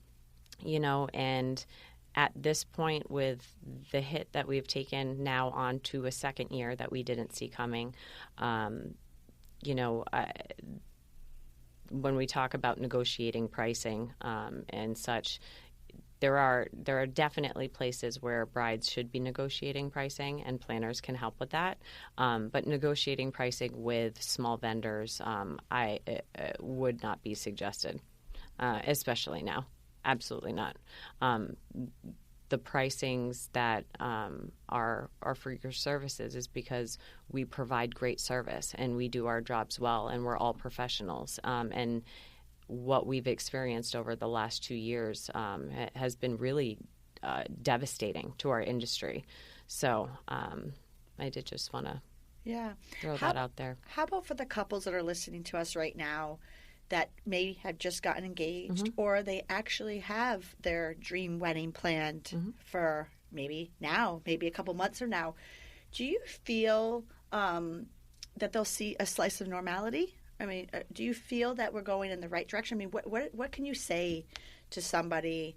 at this point, with the hit that we've taken now on to a second year that we didn't see coming, when we talk about negotiating pricing and such, there are definitely places where brides should be negotiating pricing, and planners can help with that. But negotiating pricing with small vendors, I would not be suggested, especially now. Absolutely not. The pricings that are for your services is because we provide great service and we do our jobs well, and we're all professionals. And what we've experienced over the last 2 years has been really devastating to our industry. So I did just want to throw that out there. How about for the couples that are listening to us right now that may have just gotten engaged, or they actually have their dream wedding planned for maybe a couple months from now? Do you feel that they'll see a slice of normality? I mean, do you feel that we're going in the right direction? I mean, what can you say to somebody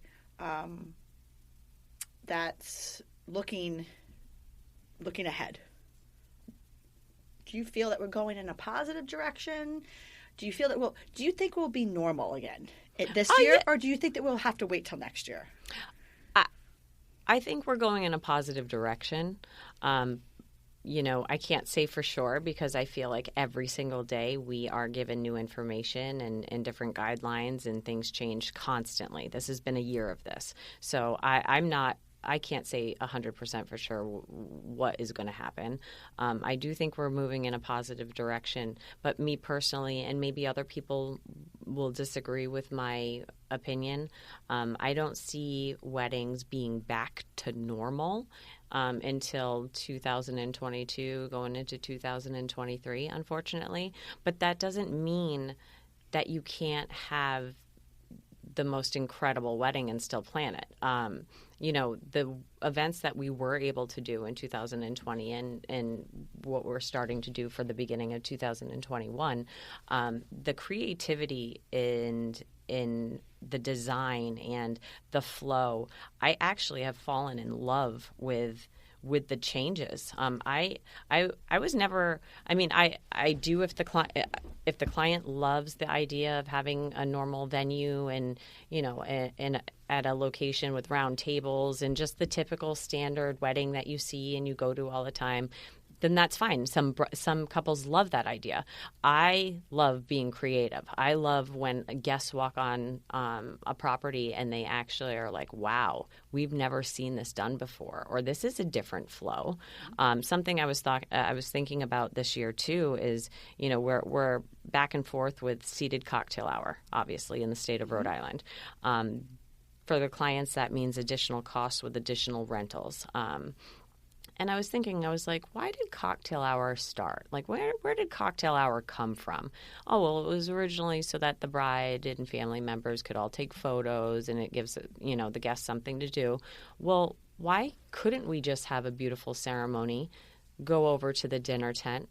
that's looking ahead? Do you feel that we're going in a positive direction? Do you feel that do you think we'll be normal again this year, or do you think that we'll have to wait till next year? I think we're going in a positive direction. I can't say for sure, because I feel like every single day we are given new information and different guidelines, and things change constantly. This has been a year of this. So I can't say 100% for sure what is going to happen. I do think we're moving in a positive direction, but me personally, and maybe other people will disagree with my opinion, I don't see weddings being back to normal until 2022, going into 2023, unfortunately. But that doesn't mean that you can't have the most incredible wedding and still plan it. The events that we were able to do in 2020 and what we're starting to do for the beginning of 2021, the creativity in the design and the flow, I actually have fallen in love with the changes. I was never. I mean, I do if the client loves the idea of having a normal venue and and at a location with round tables and just the typical standard wedding that you see and you go to all the time, then that's fine. Some couples love that idea. I love being creative. I love when guests walk on a property and they actually are like, wow, we've never seen this done before, or this is a different flow. Something I was thinking about this year too is, we're back and forth with seated cocktail hour, obviously, in the state of Rhode Island. For the clients, that means additional costs with additional rentals. And I was thinking, I was like, why did cocktail hour start? Like, where did cocktail hour come from? Oh, well, it was originally so that the bride and family members could all take photos, and it gives, the guests something to do. Well, why couldn't we just have a beautiful ceremony, go over to the dinner tent,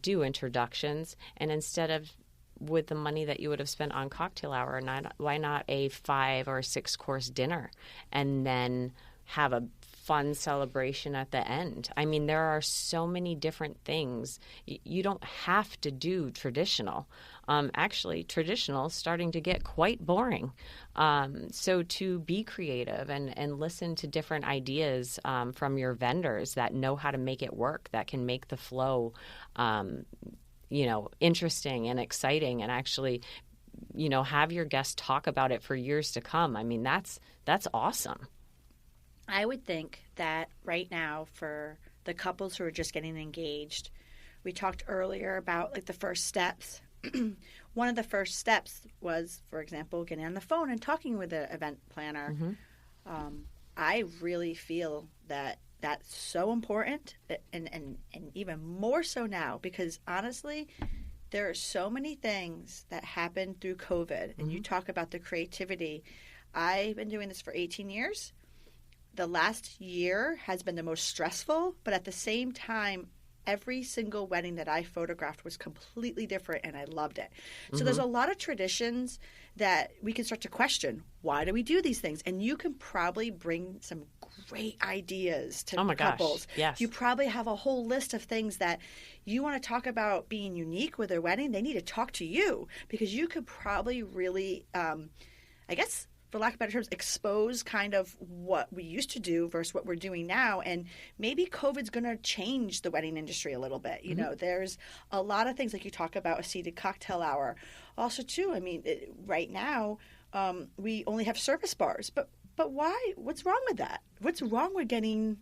do introductions, and instead of with the money that you would have spent on cocktail hour, why not a 5 or 6 course dinner, and then have a fun celebration at the end? I mean, there are so many different things. You don't have to do traditional. Actually, traditional is starting to get quite boring. So to be creative and listen to different ideas from your vendors that know how to make it work, that can make the flow interesting and exciting, and actually, have your guests talk about it for years to come. I mean, that's awesome. I would think that right now for the couples who are just getting engaged. We talked earlier about like the first steps. One of the first steps was, for example, getting on the phone and talking with the event planner. I really feel that that's so important, and even more so now, because honestly, there are so many things that happened through COVID. And you talk about the creativity. I've been doing this for 18 years. The last year has been the most stressful, but at the same time, every single wedding that I photographed was completely different, and I loved it. So there's a lot of traditions that we can start to question. Why do we do these things? And you can probably bring some great ideas to couples. Yes. You probably have a whole list of things that you want to talk about being unique with their wedding. They need to talk to you, because you could probably really, I guess, for lack of better terms, expose kind of what we used to do versus what we're doing now. And maybe COVID's going to change the wedding industry a little bit. You know, there's a lot of things, like you talk about a seated cocktail hour. Also, too, I mean, right now, we only have service bars. But why? What's wrong with that? What's wrong with getting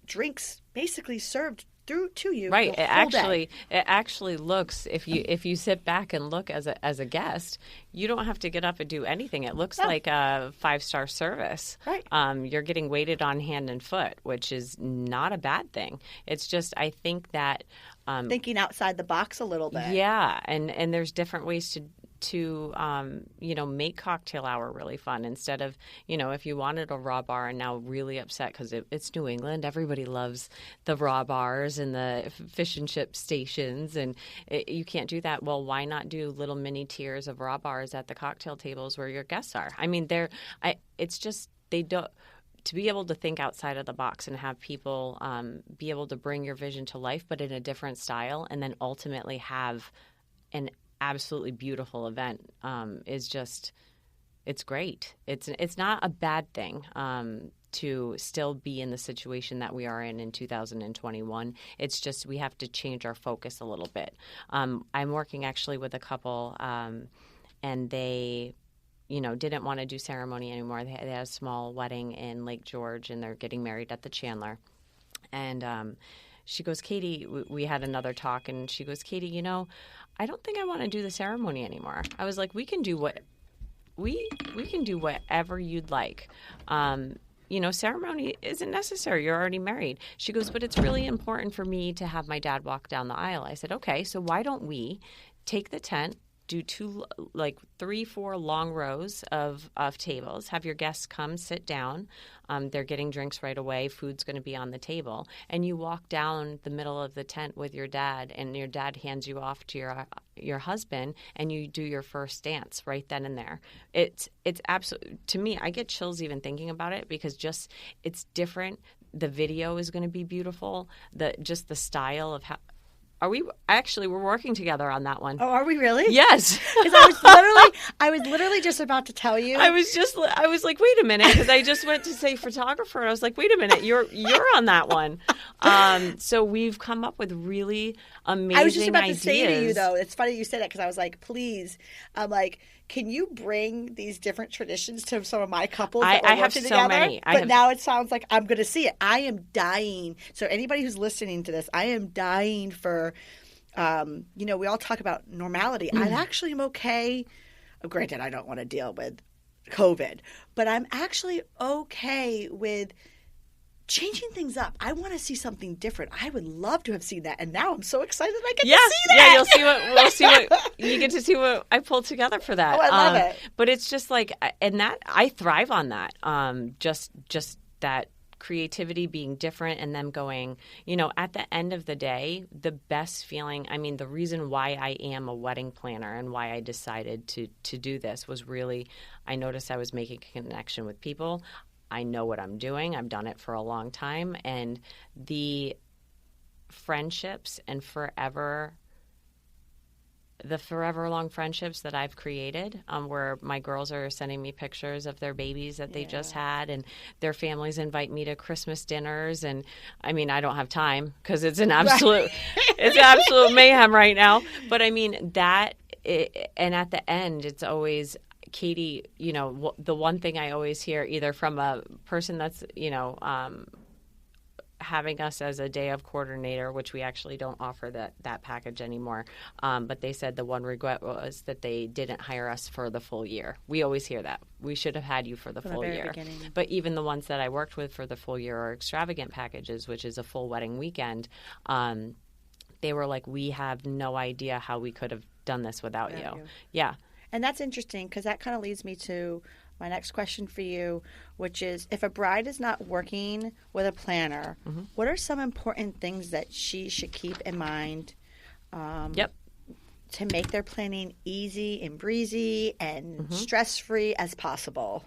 drinks basically served through to you? Right. The whole day? It actually looks, if you sit back and look as a guest, you don't have to get up and do anything. It looks like a 5-star service. Right. You're getting waited on hand and foot, which is not a bad thing. It's just, I think that thinking outside the box a little bit. Yeah, and there's different ways to make cocktail hour really fun, instead of, if you wanted a raw bar and now really upset because it's New England, everybody loves the raw bars and the fish and chip stations, and you can't do that. Well, why not do little mini tiers of raw bars at the cocktail tables where your guests are? I mean, it's just, they don't. To be able to think outside of the box and have people be able to bring your vision to life, but in a different style, and then ultimately have an absolutely beautiful event is just, it's great. It's not a bad thing to still be in the situation that we are in 2021. It's just, we have to change our focus a little bit. I'm working actually with a couple, and they didn't want to do ceremony anymore. They had a small wedding in Lake George, and they're getting married at the Chandler. And she goes, Katie, we had another talk, and she goes, Katie, I don't think I want to do the ceremony anymore. I was like, we can do whatever you'd like. Ceremony isn't necessary. You're already married. She goes, but it's really important for me to have my dad walk down the aisle. I said, okay, so why don't we take the tent, do 3-4 long rows of tables, have your guests come sit down. They're getting drinks right away. Food's going to be on the table. And you walk down the middle of the tent with your dad, and your dad hands you off to your husband, and you do your first dance right then and there. It's absolutely, to me, I get chills even thinking about it, because just, it's different. The video is going to be beautiful. The style of how. We're working together on that one. Oh, are we really? Yes. Because I was literally just about to tell you. I was like, wait a minute, because I just went to say photographer, and I was like, wait a minute, you're on that one. So we've come up with really amazing ideas. I was just about to say to you, though, it's funny you say that, because I was like, please, I'm like, can you bring these different traditions to some of my couples that we're working together? So many. Now it sounds like I'm going to see it. I am dying. So anybody who's listening to this, I am dying for, we all talk about normality. I actually am okay. Granted, I don't want to deal with COVID, but I'm actually okay with changing things up. I want to see something different. I would love to have seen that, and now I'm so excited I get to see that. Yeah, we'll see what you get to see what I pulled together for that. Oh, I love it. But it's just like, and that I thrive on that. Just that creativity, being different, and them going, at the end of the day, the best feeling, I mean, the reason why I am a wedding planner and why I decided to do this was really, I noticed I was making a connection with people. I know what I'm doing. I've done it for a long time. And the friendships and forever long friendships that I've created, where my girls are sending me pictures of their babies that they just had, and their families invite me to Christmas dinners. And I mean, I don't have time because it's an absolute, it's absolute mayhem right now. But I mean, and at the end, it's always, Katie, the one thing I always hear, either from a person that's, having us as a day of coordinator, which we actually don't offer that package anymore. But they said the one regret was that they didn't hire us for the full year. We always hear that. We should have had you for the full year. Beginning. But even the ones that I worked with for the full year are extravagant packages, which is a full wedding weekend. They were like, we have no idea how we could have done this without you. Yeah. And that's interesting because that kind of leads me to my next question for you, which is if a bride is not working with a planner, what are some important things that she should keep in mind to make their planning easy and breezy and stress-free as possible?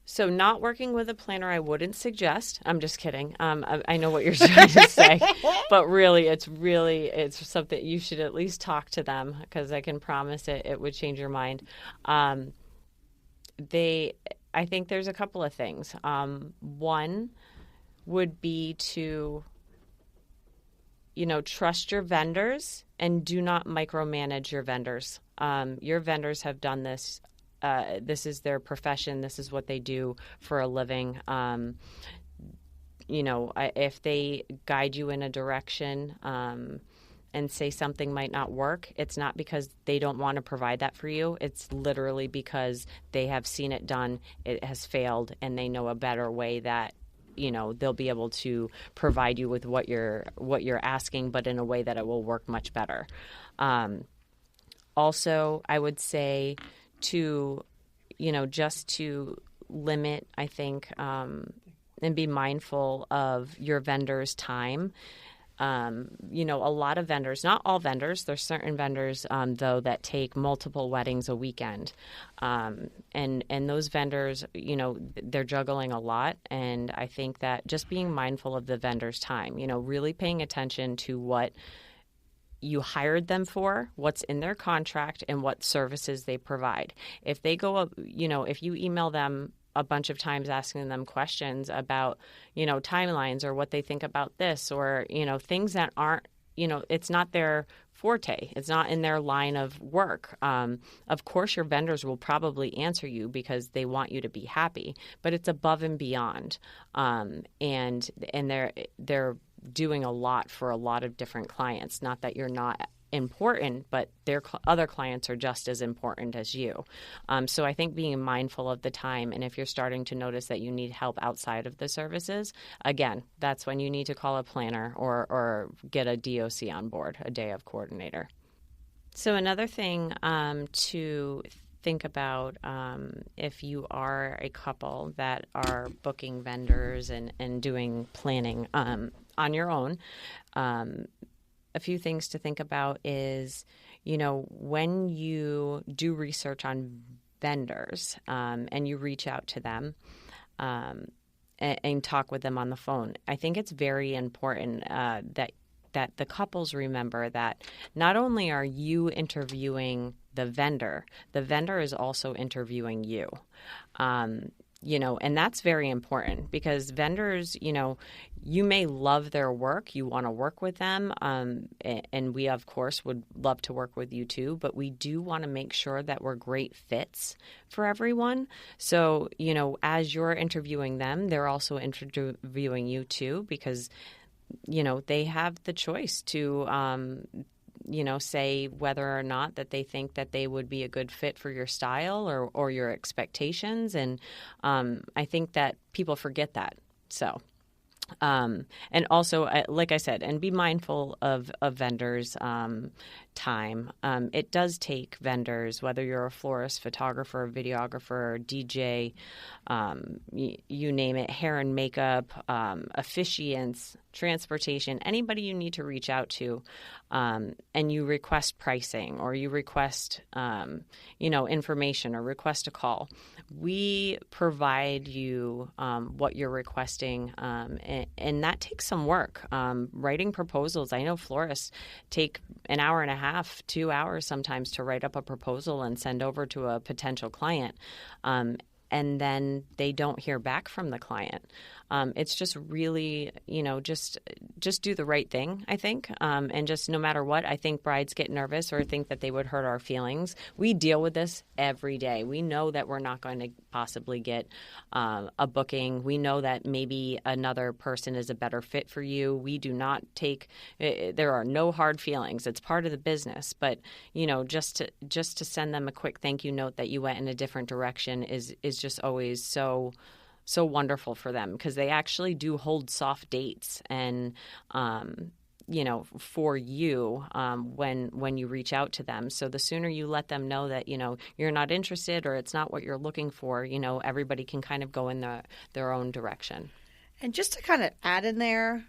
So not working with a planner, I wouldn't suggest. I'm just kidding. I know what you're trying to say, but really, it's something you should at least talk to them because I can promise it would change your mind. I think there's a couple of things. One would be to, trust your vendors and do not micromanage your vendors. Your vendors have done this. This is their profession. This is what they do for a living. If they guide you in a direction and say something might not work, it's not because they don't want to provide that for you. It's literally because they have seen it done, it has failed, and they know a better way that they'll be able to provide you with what you're asking, but in a way that it will work much better. Also, I would say to, just to limit, I think, and be mindful of your vendor's time. A lot of vendors, not all vendors, there's certain vendors, though, that take multiple weddings a weekend. And those vendors, they're juggling a lot. And I think that just being mindful of the vendor's time, really paying attention to what you hired them for, what's in their contract, and what services they provide. If they go, if you email them a bunch of times asking them questions about, timelines or what they think about this or, things that aren't, it's not their forte. It's not in their line of work. Of course, your vendors will probably answer you because they want you to be happy, but it's above and beyond. And they're doing a lot for a lot of different clients. Not that you're not important, but their other clients are just as important as you. So I think being mindful of the time, and if you're starting to notice that you need help outside of the services, again, that's when you need to call a planner or get a DOC on board, a day of coordinator. So another thing to think about if you are a couple that are booking vendors and doing planning on your own, a few things to think about is, when you do research on vendors and you reach out to them and talk with them on the phone, I think it's very important that the couples remember that not only are you interviewing the vendor is also interviewing you. And that's very important because vendors, you may love their work. You want to work with them. And we, of course, would love to work with you too. But we do want to make sure that we're great fits for everyone. So, as you're interviewing them, they're also interviewing you too because, they have the choice to say whether or not that they think that they would be a good fit for your style or your expectations. And I think that people forget that. So, and also, like I said, and be mindful of vendors' time. It does take vendors, whether you're a florist, photographer, videographer, DJ, you name it, hair and makeup, officiants, transportation, anybody you need to reach out to, and you request pricing or you request, information or request a call. We provide you what you're requesting, and that takes some work. Writing proposals, I know florists take an hour and a half, 2 hours sometimes to write up a proposal and send over to a potential client. and then they don't hear back from the client. It's just really, just do the right thing, I think. And just no matter what, I think brides get nervous or think that they would hurt our feelings. We deal with this every day. We know that we're not going to possibly get a booking. We know that maybe another person is a better fit for you. We do not there are no hard feelings. It's part of the business. But, just to send them a quick thank you note that you went in a different direction is just always so wonderful for them, because they actually do hold soft dates and for you when you reach out to them. So the sooner you let them know that you're not interested or it's not what you're looking for, everybody can kind of go in their own direction. And just to kind of add in there,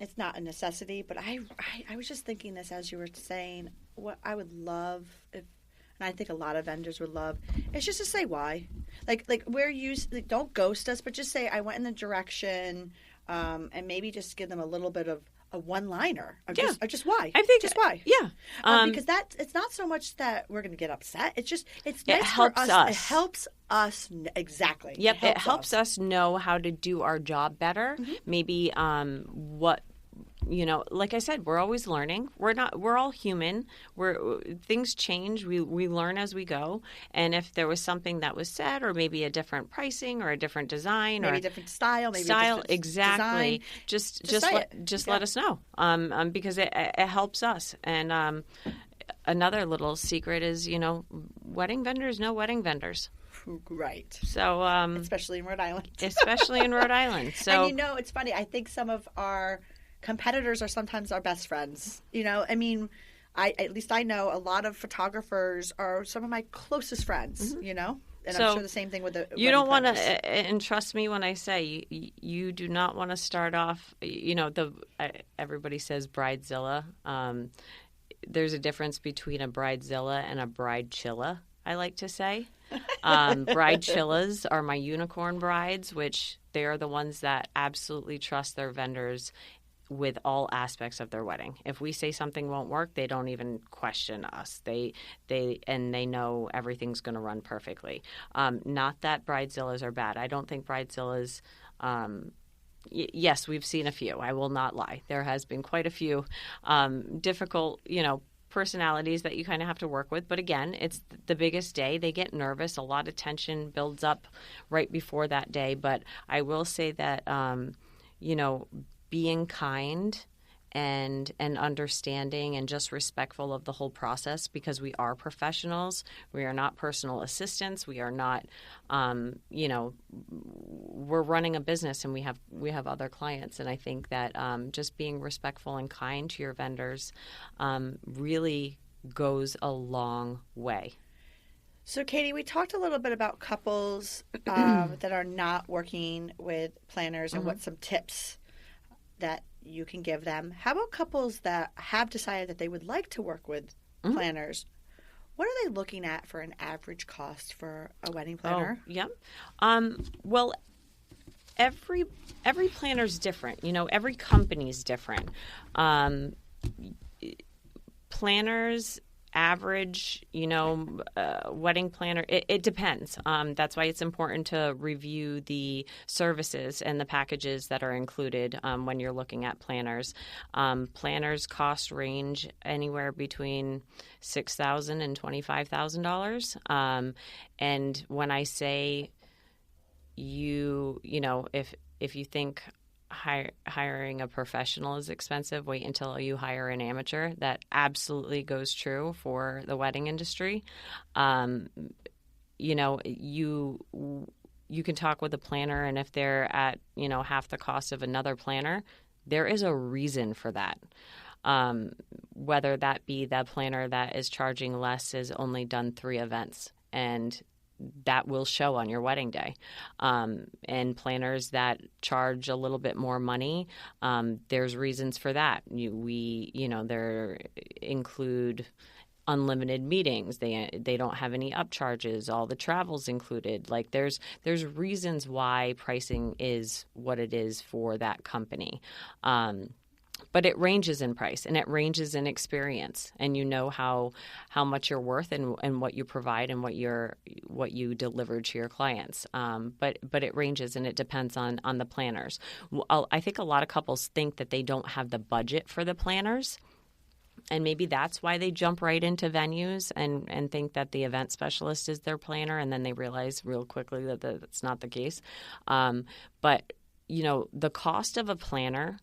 it's not a necessity, but I was just thinking this as you were saying. What I would love if, and I think a lot of vendors would love, is just to say why. Like don't ghost us, but just say I went in the direction, and maybe just give them a little bit of a one-liner of just why. I think just why. Yeah, because it's not so much that we're going to get upset. It's just it nice helps for us. It helps us exactly. Yep, it helps us know how to do our job better. Mm-hmm. Maybe what. Like I said, we're always learning. We're all human. Things change. We learn as we go. And if there was something that was said, or maybe a different pricing or a different design, maybe or a different style, exactly. Design. Just let us know. Because it helps us. And another little secret is, wedding vendors know wedding vendors. Right. So especially in Rhode Island. So and it's funny. I think some of our competitors are sometimes our best friends. At least I know a lot of photographers are some of my closest friends, mm-hmm. And so I'm sure the same thing with the you don't want to, and trust me when I say you do not want to start off, everybody says bridezilla. There's a difference between a bridezilla and a bridechilla, I like to say. Bridechillas are my unicorn brides, which they are the ones that absolutely trust their vendors with all aspects of their wedding. If we say something won't work, they don't even question us. They know everything's going to run perfectly. Not that bridezillas are bad. I don't think bridezillas. Yes, we've seen a few. I will not lie. There has been quite a few difficult, personalities that you kind of have to work with. But again, it's the biggest day. They get nervous. A lot of tension builds up right before that day. But I will say that, being kind and understanding and just respectful of the whole process, because we are professionals. We are not personal assistants. We are not, we're running a business and we have other clients. And I think that just being respectful and kind to your vendors really goes a long way. So, Katie, we talked a little bit about couples that are not working with planners and mm-hmm. what some tips that you can give them. How about couples that have decided that they would like to work with mm-hmm. planners? What are they looking at for an average cost for a wedding planner? Oh, yeah. Well, every planner's different. Every company's different. Planners average, wedding planner, it depends. That's why it's important to review the services and the packages that are included when you're looking at planners. Planners cost range anywhere between $6,000 and $25,000. And when I say if you think hiring a professional is expensive, wait until you hire an amateur. That absolutely goes true for the wedding industry. You can talk with a planner, and if they're at half the cost of another planner, there is a reason for that. Whether that be the planner that is charging less is only done 3 events, and that will show on your wedding day. And planners that charge a little bit more money, there's reasons for that. There include unlimited meetings. They don't have any upcharges. All the travel's included. Like there's reasons why pricing is what it is for that company. But it ranges in price and it ranges in experience, and you know how much you're worth and what you provide and what you deliver to your clients. But it ranges and it depends on the planners. I think a lot of couples think that they don't have the budget for the planners. And maybe that's why they jump right into venues and think that the event specialist is their planner, and then they realize real quickly that that's not the case. But, the cost of a planner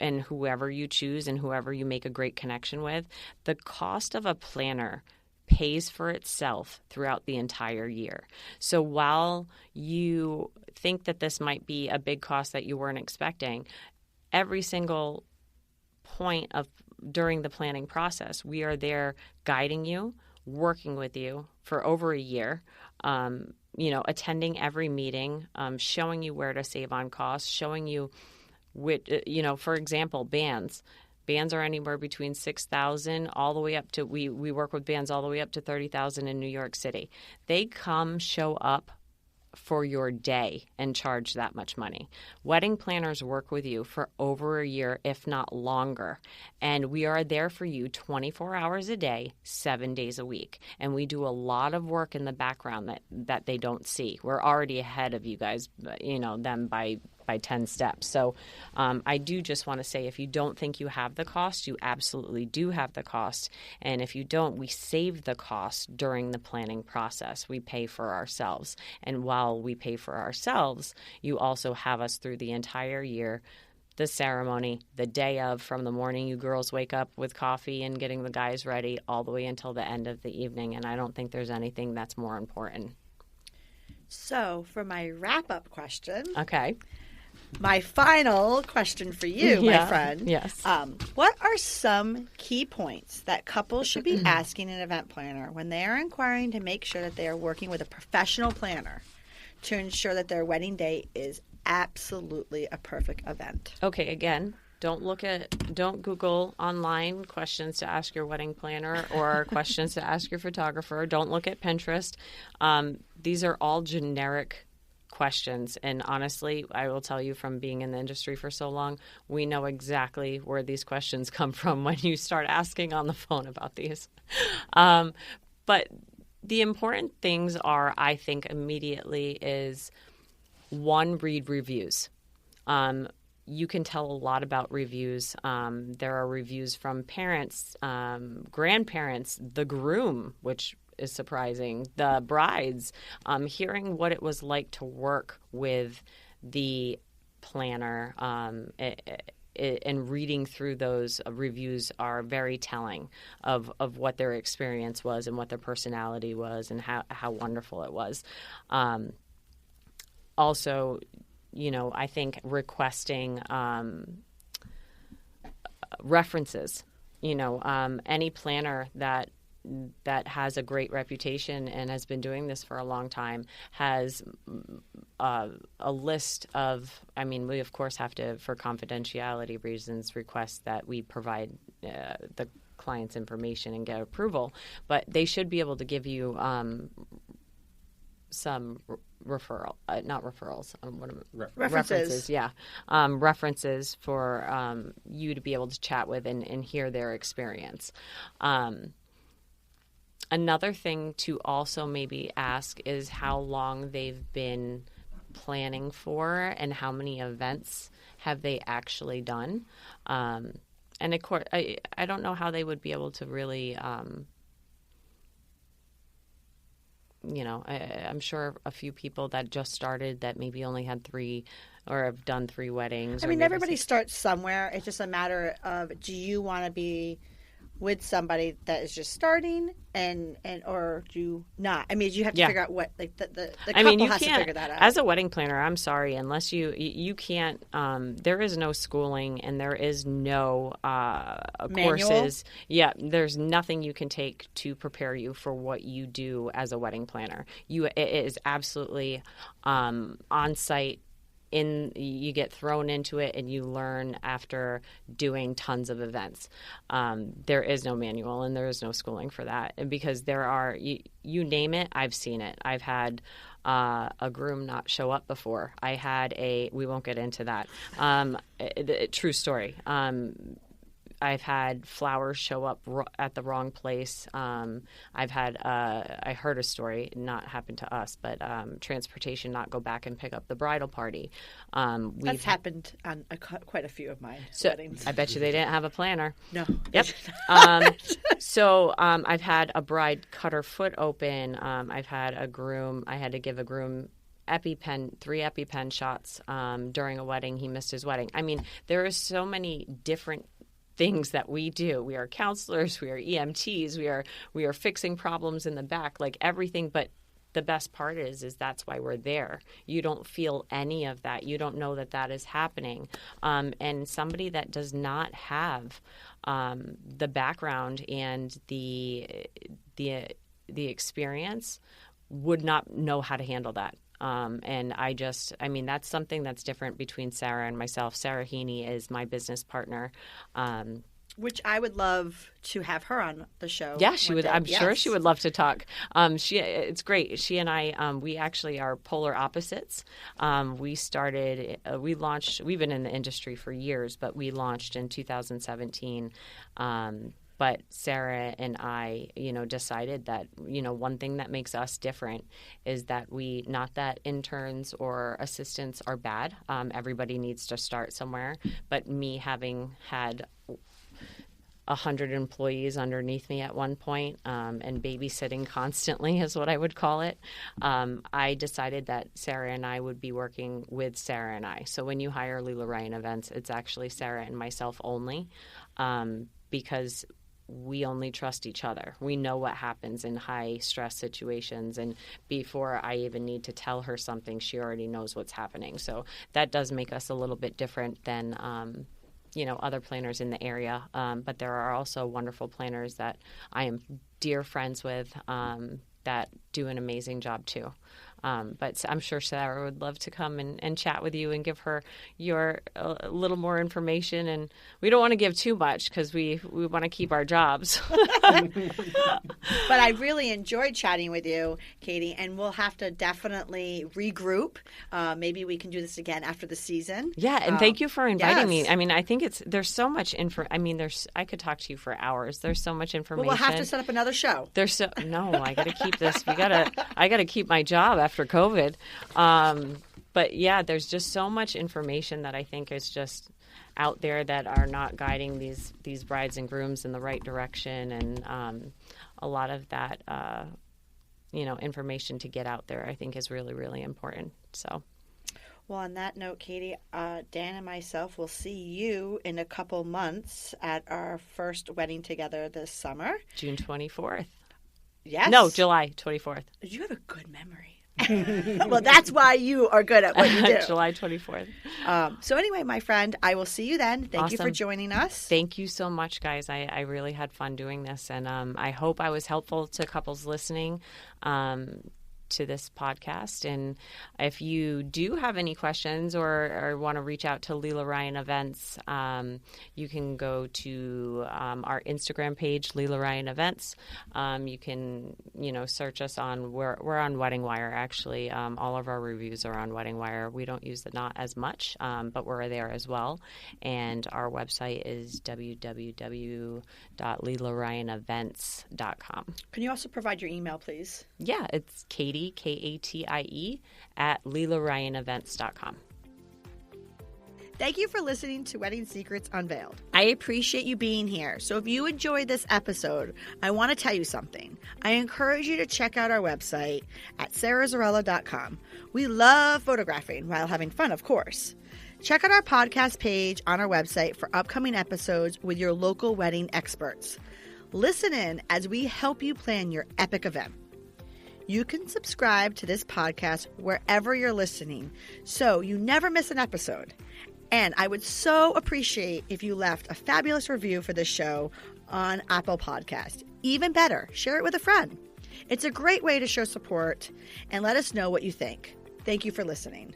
and whoever you choose and whoever you make a great connection with, the cost of a planner pays for itself throughout the entire year. So while you think that this might be a big cost that you weren't expecting, every single point during the planning process, we are there guiding you, working with you for over a year, attending every meeting, showing you where to save on costs, showing you which, for example, bands. Bands are anywhere between $6,000 all the way up to, we work with bands all the way up to $30,000 in New York City. They come show up for your day and charge that much money. Wedding planners work with you for over a year, if not longer. And we are there for you 24 hours a day, 7 days a week. And we do a lot of work in the background that they don't see. We're already ahead of you guys, them by 10 steps. So I do just want to say, if you don't think you have the cost, you absolutely do have the cost. And if you don't, we save the cost during the planning process. We pay for ourselves. And while we pay for ourselves, you also have us through the entire year, the ceremony, the day of, from the morning you girls wake up with coffee and getting the guys ready all the way until the end of the evening. And I don't think there's anything that's more important. So for my wrap-up question. Okay. My final question for you, my friend. Yes. What are some key points that couples should be asking an event planner when they are inquiring to make sure that they are working with a professional planner to ensure that their wedding day is absolutely a perfect event? Okay, again, don't Google online questions to ask your wedding planner or questions to ask your photographer. Don't look at Pinterest. These are all generic questions. And honestly, I will tell you, from being in the industry for so long, we know exactly where these questions come from when you start asking on the phone about these. But the important things are, I think, immediately is, one, read reviews. You can tell a lot about reviews. There are reviews from parents, grandparents, the groom, which is surprising, the brides, hearing what it was like to work with the planner, and reading through those reviews are very telling of what their experience was and what their personality was and how wonderful it was. Also, I think requesting references. Any planner that has a great reputation and has been doing this for a long time has a list of, we of course have to, for confidentiality reasons, request that we provide the client's information and get approval, but they should be able to give you some references. Yeah. References for you to be able to chat with and hear their experience. Another thing to also maybe ask is how long they've been planning for and how many events have they actually done. And of course, I don't know how they would be able to really, I'm sure a few people that just started that maybe only had 3 or have done 3 weddings. Everybody starts somewhere. It's just a matter of, do you want to be with somebody that is just starting and or do you not? You have to figure out what, like, the couple has to figure that out. As a wedding planner, I'm sorry, unless you can't, there is no schooling and there is no courses. Yeah, there's nothing you can take to prepare you for what you do as a wedding planner. It is absolutely on-site you get thrown into it and you learn after doing tons of events. There is no manual and there is no schooling for that. And because there are, you name it, I've seen it. I've had a groom not show up before. We won't get into that. True story. I've had flowers show up at the wrong place. I've had, I heard a story, not happened to us, but transportation not go back and pick up the bridal party. That's happened on quite a few of my weddings. I bet you they didn't have a planner. No. Yep. So I've had a bride cut her foot open. I've had I had to give a groom 3 EpiPen shots during a wedding. He missed his wedding. I mean, there are so many different things that we do. We are counselors, we are EMTs, we are fixing problems in the back, like everything. But the best part is that's why we're there. You don't feel any of that. You don't know that is happening. And somebody that does not have the background and the experience would not know how to handle that. And that's something that's different between Sarah and myself. Sarah Heaney is my business partner. Which I would love to have her on the show. Yeah, she would. I'm sure she would love to talk. It's great. She and I, we actually are polar opposites. We've been in the industry for years, but we launched in 2017. But Sarah and I, decided that, one thing that makes us different is that not that interns or assistants are bad. Everybody needs to start somewhere. But me having had 100 employees underneath me at one point, and babysitting constantly is what I would call it. I decided that Sarah and I would be working with Sarah and I. So when you hire Leila Ryan Events, it's actually Sarah and myself only, because we only trust each other. We know what happens in high stress situations, and before I even need to tell her something, she already knows what's happening. So that does make us a little bit different than other planners in the area. But there are also wonderful planners that I am dear friends with that do an amazing job too. But I'm sure Sarah would love to come and chat with you and give her a little more information. And we don't want to give too much because we want to keep our jobs. But I really enjoyed chatting with you, Katie, and we'll have to definitely regroup. Maybe we can do this again after the season. Yeah, and thank you for inviting me. I mean, I think there's so much I could talk to you for hours. There's so much information. Well, we'll have to set up another show. I got to keep this. I got to keep my job after COVID. But yeah, there's just so much information that I think is just out there that are not guiding these brides and grooms in the right direction. And a lot of that, information to get out there, I think is really, really important. So. Well, on that note, Katie, Dan and myself will see you in a couple months at our first wedding together this summer. June 24th. Yes. No, July 24th. You have a good memory. Well, that's why you are good at what you do. July 24th. So anyway, my friend, I will see you then. Thank you for joining us. Thank you so much, guys. I really had fun doing this, and I hope I was helpful to couples listening to this podcast. And if you do have any questions or want to reach out to Leila Ryan Events, you can go to our Instagram page, Leila Ryan Events. You can, search us on, we're on Wedding Wire, actually. All of our reviews are on Wedding Wire. We don't use the Not as much, but we're there as well. And our website is www.leilaryanevents.com. Can you also provide your email, please? Yeah, it's Katie, Katie, at leilaryanevents.com. Thank you for listening to Wedding Secrets Unveiled. I appreciate you being here. So if you enjoyed this episode, I want to tell you something. I encourage you to check out our website at sarahzarella.com. We love photographing while having fun, of course. Check out our podcast page on our website for upcoming episodes with your local wedding experts. Listen in as we help you plan your epic event. You can subscribe to this podcast wherever you're listening so you never miss an episode. And I would so appreciate if you left a fabulous review for this show on Apple Podcast. Even better, share it with a friend. It's a great way to show support and let us know what you think. Thank you for listening.